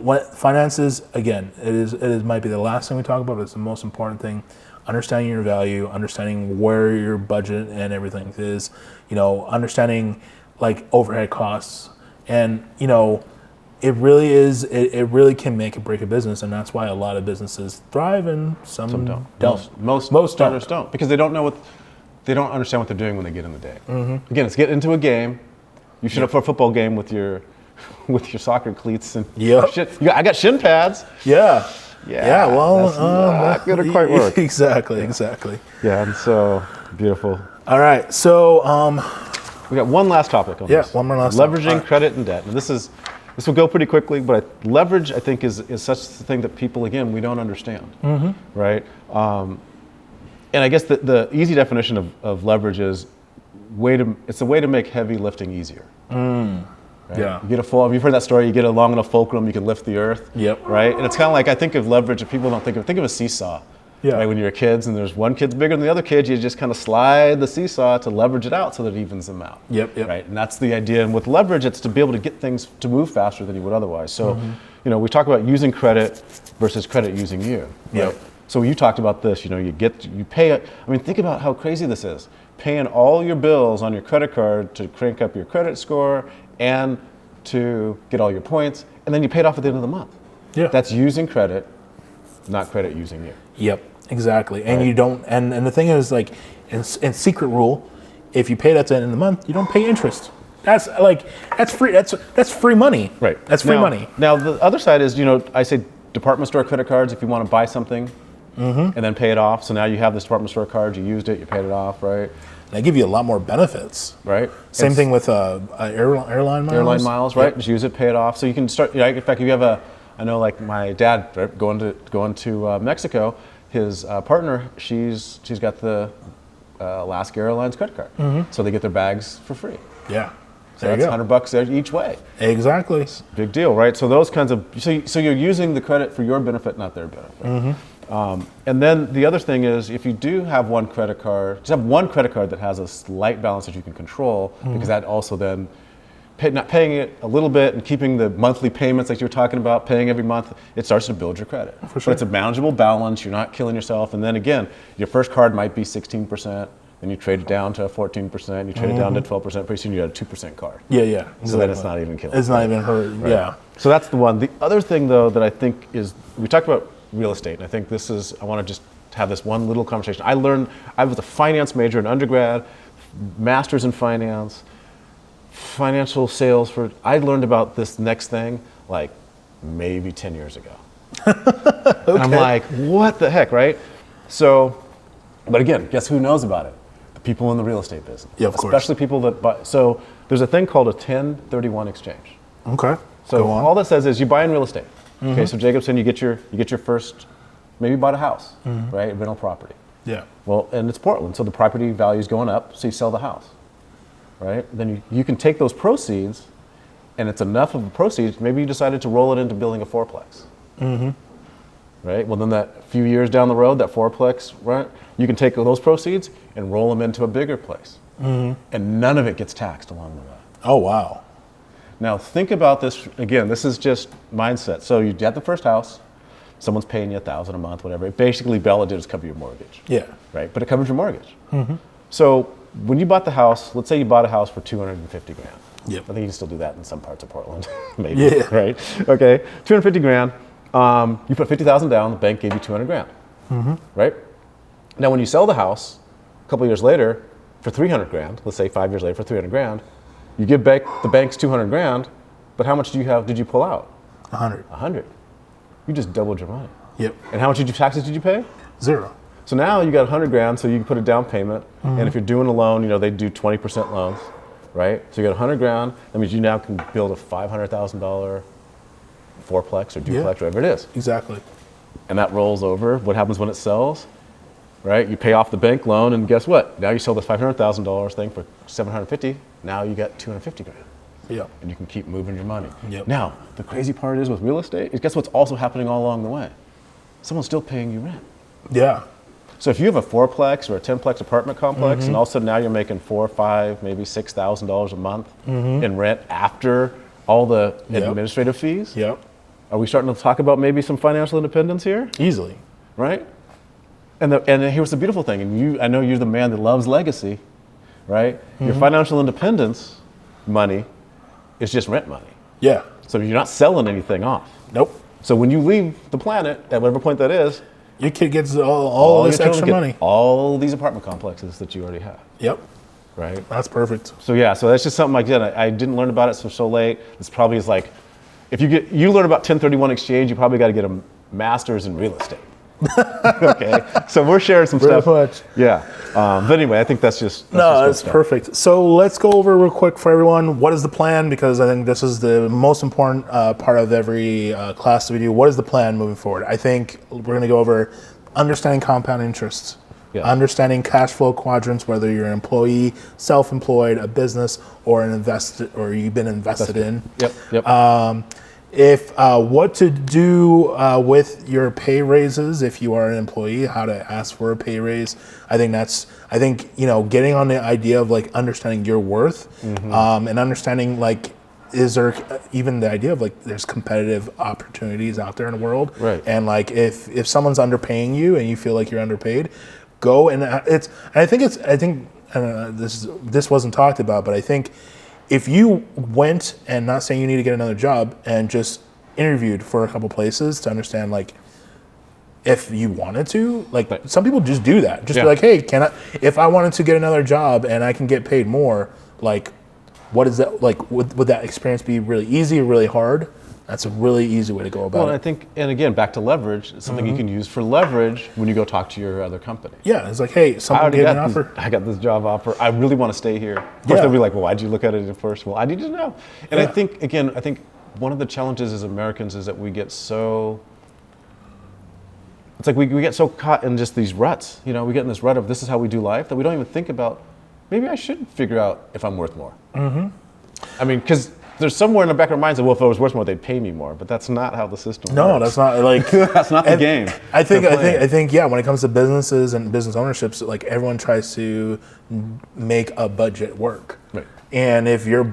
when finances, again, it might be the last thing we talk about, but it's the most important thing. Understanding your value, understanding where your budget and everything is, understanding overhead costs, and it really can make or break a business, and that's why a lot of businesses thrive and some don't. Most starters don't, because they don't understand what they're doing when they get in the day. Again, it's get into a game. You should have for a football game with your soccer cleats and shit. I got shin pads. Yeah. Well, that's not gonna quite work. Exactly. Yeah, and so beautiful. All right, so we got one last topic on this. Yeah, one more last leveraging topic. Credit and debt. Now this will go pretty quickly, but leverage, I think, is such a thing that people, again, we don't understand, right? And I guess the easy definition of leverage is it's a way to make heavy lifting easier. Right? Yeah. You've heard that story. You get a long enough fulcrum, you can lift the earth. Yep. Right. And it's kind of like, I think of leverage. If people don't think of a seesaw. Yeah. Right? When you're kids and there's one kid's bigger than the other kid, you just kind of slide the seesaw to leverage it out so that it evens them out. Yep. Right? And that's the idea. And with leverage, it's to be able to get things to move faster than you would otherwise. So, we talk about using credit versus credit using you. Right? Yep. So you talked about this, you pay, think about how crazy this is. Paying all your bills on your credit card to crank up your credit score and to get all your points, and then you pay it off at the end of the month. Yeah. That's using credit, not credit using you. Yep, exactly. And Right. you don't, and the thing is, like, in secret rule, if you pay it at the end of the month, you don't pay interest. That's free. That's free money. Right. That's free money. Now the other side is, I say department store credit cards if you want to buy something and then pay it off. So now you have this department store card, you used it, you paid it off, right? They give you a lot more benefits. Right. Same thing with airline miles. Airline miles, right? Yep. Just use it, pay it off. So you can start. In fact, if you have I know, like my dad, right, going to Mexico, his partner, she's got the Alaska Airlines credit card, so they get their bags for free. Yeah. So There you that's go. $100 each way. Exactly. Big deal, right? So those kinds of so you're using the credit for your benefit, not their benefit. And then the other thing is, if you do have one credit card, just have one credit card that has a slight balance that you can control, because that also then, not paying it a little bit and keeping the monthly payments like you were talking about, paying every month, it starts to build your credit. For sure. But it's a manageable balance, you're not killing yourself. And then again, your first card might be 16%, then you trade it down to 14%, you trade it down to 12%, pretty soon you got a 2% card. Yeah, yeah. So then it's not even killing. It's not even hurt. Right. Yeah. So that's the one. The other thing, though, that I think is, we talked about real estate, and I think this is, I want to just have this one little conversation. I was a finance major in undergrad, master's in finance, financial sales I learned about this next thing like maybe 10 years ago. Okay. And I'm like, what the heck, right? So, but again, guess who knows about it? The people in the real estate business. Yeah, of course. Especially people that buy. So there's a thing called a 1031 exchange. Okay. So Go on. all that says is you buy in real estate. Okay, so Jacobson, you get your first, maybe you bought a house, right? Rental property. Yeah. Well, and it's Portland, so the property value is going up, so you sell the house, right? Then you can take those proceeds, and it's enough of the proceeds, maybe you decided to roll it into building a fourplex. Right? Well, then that few years down the road, that fourplex, right? You can take those proceeds and roll them into a bigger place. And none of it gets taxed along the way. Oh, wow. Now think about this, again, this is just mindset. So you get the first house, someone's paying you $1,000 a month, whatever. Basically, Bella did is cover your mortgage. Yeah. Right, but it covers your mortgage. So when you bought the house, let's say you bought a house for $250,000. Yep. I think you can still do that in some parts of Portland, maybe. Yeah. Right. Okay. $250,000. You put $50,000 down. The bank gave you $200,000. Right. Now, when you sell the house, a couple years later, for $300,000, let's say 5 years later for $300,000, you give back the bank's $200,000, but how much did you pull out? 100. 100. You just doubled your money. Yep. And how much taxes did you pay? 0. So now you got $100,000, so you can put a down payment. And if you're doing a loan, they do 20% loans, right? So you got $100,000. That means you now can build a $500,000 fourplex or duplex, whatever it is. Exactly. And that rolls over. What happens when it sells? Right? You pay off the bank loan, and guess what? Now you sell this $500,000 thing for $750,000. Now you got $250,000. Yep. And you can keep moving your money. Yep. Now, the crazy part is with real estate, guess what's also happening all along the way? Someone's still paying you rent. Yeah. So if you have a fourplex or a 10-plex apartment complex, and all of a sudden now you're making $4,000, $5,000, maybe $6,000 a month in rent after all the administrative fees, Yep. are we starting to talk about maybe some financial independence here? Easily. Right? And here's the beautiful thing, and I know you're the man that loves legacy, right? Your financial independence money is just rent money. Yeah. So you're not selling anything off. Nope. So when you leave the planet, at whatever point that is, Your kid gets all this your children extra get money. all these apartment complexes that you already have, Yep. right? That's perfect. So yeah, so that's just something like that. I didn't learn about it so late. This probably is like, if you learn about 1031 exchange, you probably got to get a master's in real estate. Okay, so we're sharing some Pretty stuff. much. Yeah, but anyway, I think that's just That's perfect. So let's go over real quick for everyone. What is the plan? Because I think this is the most important part of every class we do. What is the plan moving forward? I think we're going to go over understanding compound interest, understanding cash flow quadrants, whether you're an employee, self-employed, a business, or an invested, or you've been invested in. Yep. If what to do with your pay raises if you are an employee, how to ask for a pay raise. I think getting on the idea of like understanding your worth, and understanding like, is there even the idea of like there's competitive opportunities out there in the world, right? And like if someone's underpaying you and you feel like you're underpaid, go and I think this wasn't talked about, but I think if you went, and not saying you need to get another job, and just interviewed for a couple places to understand like if you wanted to, like some people just do that, just be like, hey, if I wanted to get another job and I can get paid more, like what is that like? Would that experience be really easy or really hard? That's a really easy way to go about it. Well, I think, and again, back to leverage, it's something you can use for leverage when you go talk to your other company. Yeah, it's like, hey, someone gave me an offer. I got this job offer. I really want to stay here. Of course, they'll be like, well, why'd you look at it at first? Well, I need to know. And I think one of the challenges as Americans is that we get so, it's like we get so caught in just these ruts. We get in this rut of this is how we do life, that we don't even think about, maybe I should figure out if I'm worth more. I mean, because there's somewhere in the back of our minds that, well, if I was worth more, they'd pay me more. But that's not how the system works. No, that's not like that's not the game. I think when it comes to businesses and business ownerships, like everyone tries to make a budget work. Right. And if you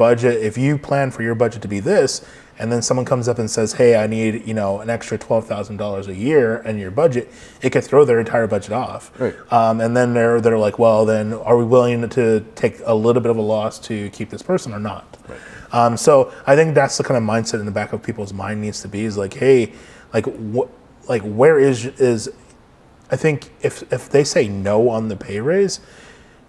plan for your budget to be this, and then someone comes up and says, hey, I need, an extra $12,000 a year in your budget, it could throw their entire budget off. Right. And then they're like, well, then are we willing to take a little bit of a loss to keep this person or not? Right. So I think that's the kind of mindset in the back of people's mind needs to be, is like, hey, like what, like where is I think if they say no on the pay raise,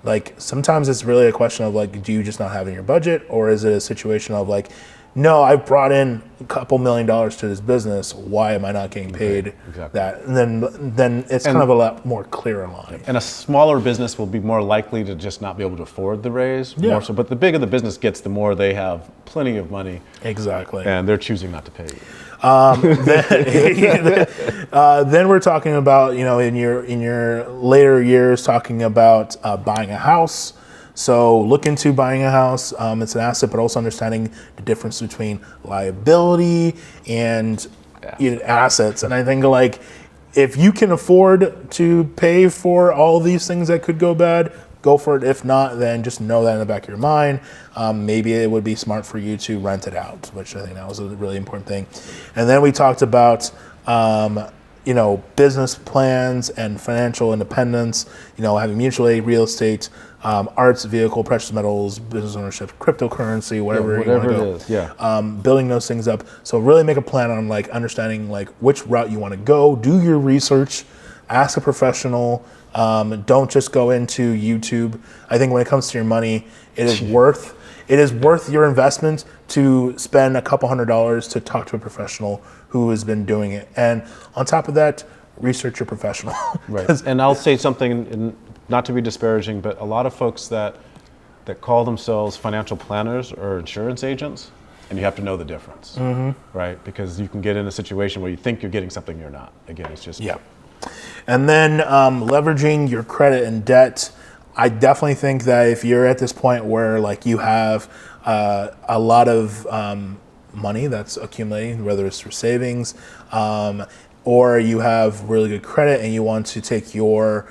like sometimes it's really a question of like, do you just not have in your budget, or is it a situation of like, no, I've brought in a couple $1 million to this business, why am I not getting paid that? And then it's kind of a lot more clear in line. And a smaller business will be more likely to just not be able to afford the raise. More so, but the bigger the business gets, the more they have plenty of money. Exactly. And they're choosing not to pay you. Then we're talking about, in your later years, talking about buying a house. So look into buying a house. It's an asset, but also understanding the difference between liability and assets. And I think like if you can afford to pay for all these things that could go bad, go for it. If not, then just know that in the back of your mind. Maybe it would be smart for you to rent it out, which I think that was a really important thing. And then we talked about business plans and financial independence, having mutual aid, real estate, arts, vehicle, precious metals, business ownership, cryptocurrency, whatever you want to go. It is, building those things up. So really make a plan on like understanding like which route you want to go. Do your research, ask a professional. Don't just go into YouTube. I think when it comes to your money, it is worth your investment to spend a couple $100s to talk to a professional who has been doing it. And on top of that, research your professional. Right. And I'll say something, not to be disparaging, but a lot of folks that call themselves financial planners or insurance agents, and you have to know the difference, right? Because you can get in a situation where you think you're getting something you're not. Again, it's just... Yeah. And then leveraging your credit and debt. I definitely think that if you're at this point where like you have a lot of money that's accumulating, whether it's through savings, or you have really good credit and you want to take your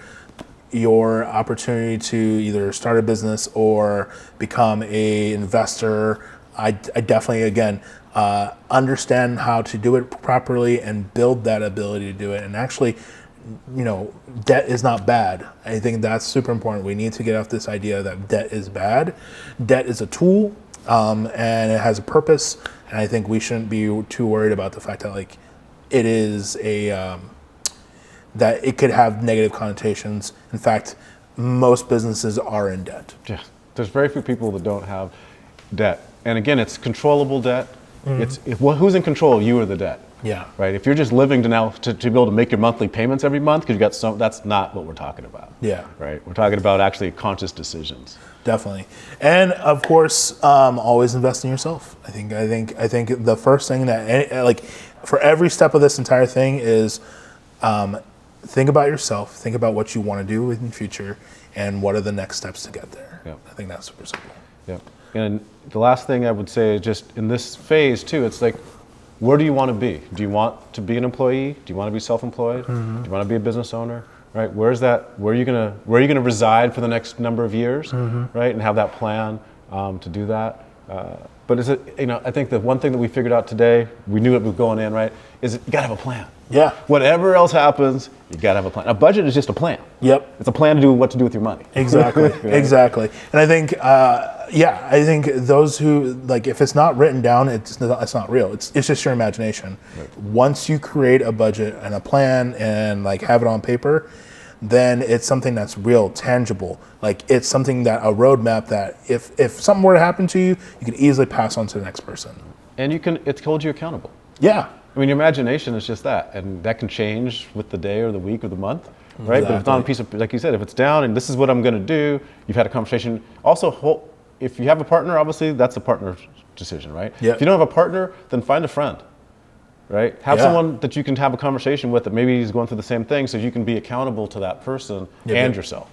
opportunity to either start a business or become a investor, I definitely, again, understand how to do it properly and build that ability to do it. And actually, debt is not bad. I think that's super important. We need to get off this idea that debt is bad. Debt is a tool, and it has a purpose. And I think we shouldn't be too worried about the fact that like it is that it could have negative connotations. In fact, most businesses are in debt. Yeah, there's very few people that don't have debt. And again, it's controllable debt. Who's in control, you or the debt? Yeah. Right. If you're just living to be able to make your monthly payments every month because you got that's not what we're talking about. Yeah. Right. We're talking about actually conscious decisions. Definitely. And of course, always invest in yourself. I think the first thing that like for every step of this entire thing is think about yourself, think about what you want to do in the future, and what are the next steps to get there. Yeah. I think that's super simple. Yeah. And the last thing I would say is just in this phase too, it's like where do you want to be? Do you want to be an employee? Do you want to be self-employed? Do you want to be a business owner? Right? Where are you gonna reside for the next number of years? Right? And have that plan to do that. But I think the one thing that we figured out today, we knew it was going in, right? Is you gotta have a plan. Yeah. Whatever else happens, you gotta have a plan. A budget is just a plan. Yep. It's a plan to do what to do with your money. Exactly. Right? Exactly. And I think, I think those who if it's not written down, it's not real. It's just your imagination. Right. Once you create a budget and a plan and have it on paper, then it's something that's real, tangible. It's something that a roadmap that if something were to happen to you, you can easily pass on to the next person. And it holds you accountable. Yeah. I mean, your imagination is just that, and that can change with the day or the week or the month, right? Exactly. But if it's on a piece of, like you said, if it's down and this is what I'm going to do, you've had a conversation. Also, if you have a partner, obviously that's a partner's decision, right? Yep. If you don't have a partner, then find a friend, right? Have someone that you can have a conversation with that maybe is going through the same thing, so you can be accountable to that person and yourself,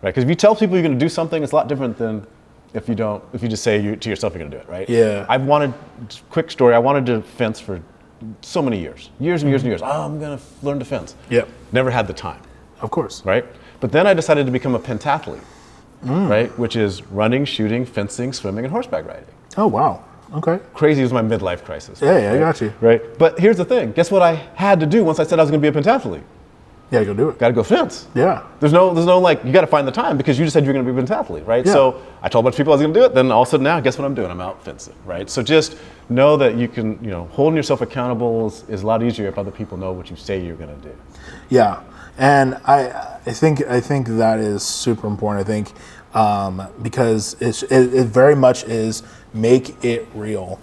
right? Because if you tell people you're going to do something, it's a lot different than if you just say to yourself you're going to do it, right? Yeah. Quick story, I wanted to fence for so many years and years and years. Oh, I'm gonna learn to fence. Yep. Never had the time. Of course. Right? But then I decided to become a pentathlete, right? Which is running, shooting, fencing, swimming, and horseback riding. Oh, wow. Okay. Crazy was my midlife crisis. Yeah, right? I got you. Right? But here's the thing. Guess what I had to do once I said I was gonna be a pentathlete? Yeah, go do it. Got to go fence. Yeah. There's no you got to find the time because you just said you're going to be a pentathlete, right? Yeah. So I told a bunch of people I was going to do it. Then all of a sudden now, guess what I'm doing? I'm out fencing, right? So just know that you can, holding yourself accountable is a lot easier if other people know what you say you're going to do. Yeah, and I think that is super important. I think because it very much is make it real,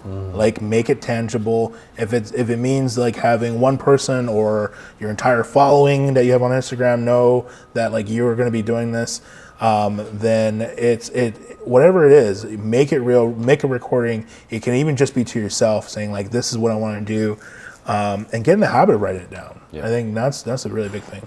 make it tangible. If it means having one person or your entire following that you have on Instagram know that you're going to be doing this, then whatever it is, make it real. Make a recording. It can even just be to yourself saying this is what I want to do, and get in the habit of writing it down. Yeah. I think that's a really big thing.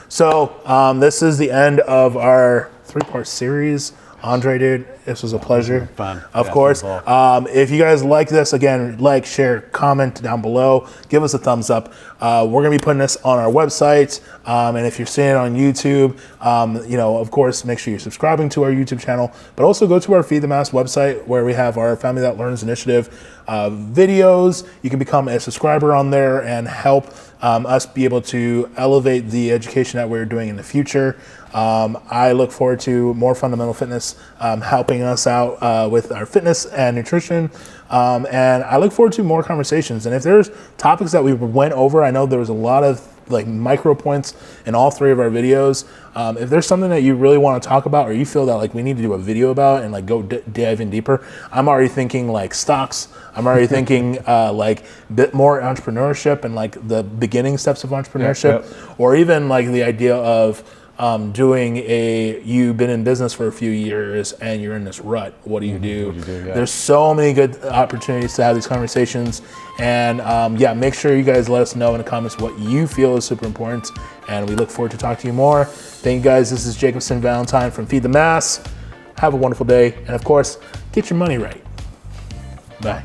So this is the end of our 3-part series. Andre, dude, this was a pleasure. Fun. Of course. If you guys like this, again, share, comment down below. Give us a thumbs up. We're going to be putting this on our website. And if you're seeing it on YouTube, of course, make sure you're subscribing to our YouTube channel. But also go to our Feed the Mass website where we have our Family That Learns initiative videos. You can become a subscriber on there and help us be able to elevate the education that we're doing in the future. I look forward to more fundamental fitness helping us out with our fitness and nutrition. And I look forward to more conversations. And if there's topics that we went over, I know there was a lot of micro points in all 3 of our videos. If there's something that you really want to talk about or you feel that we need to do a video about and go dive in deeper, I'm already thinking stocks. I'm already thinking bit more entrepreneurship and the beginning steps of entrepreneurship, or even the idea of doing you've been in business for a few years and you're in this rut. What do you do? There's so many good opportunities to have these conversations. And make sure you guys let us know in the comments what you feel is super important. And we look forward to talking to you more. Thank you guys. This is Jacobson Valentine from Feed the Mass. Have a wonderful day. And of course, get your money right. Bye.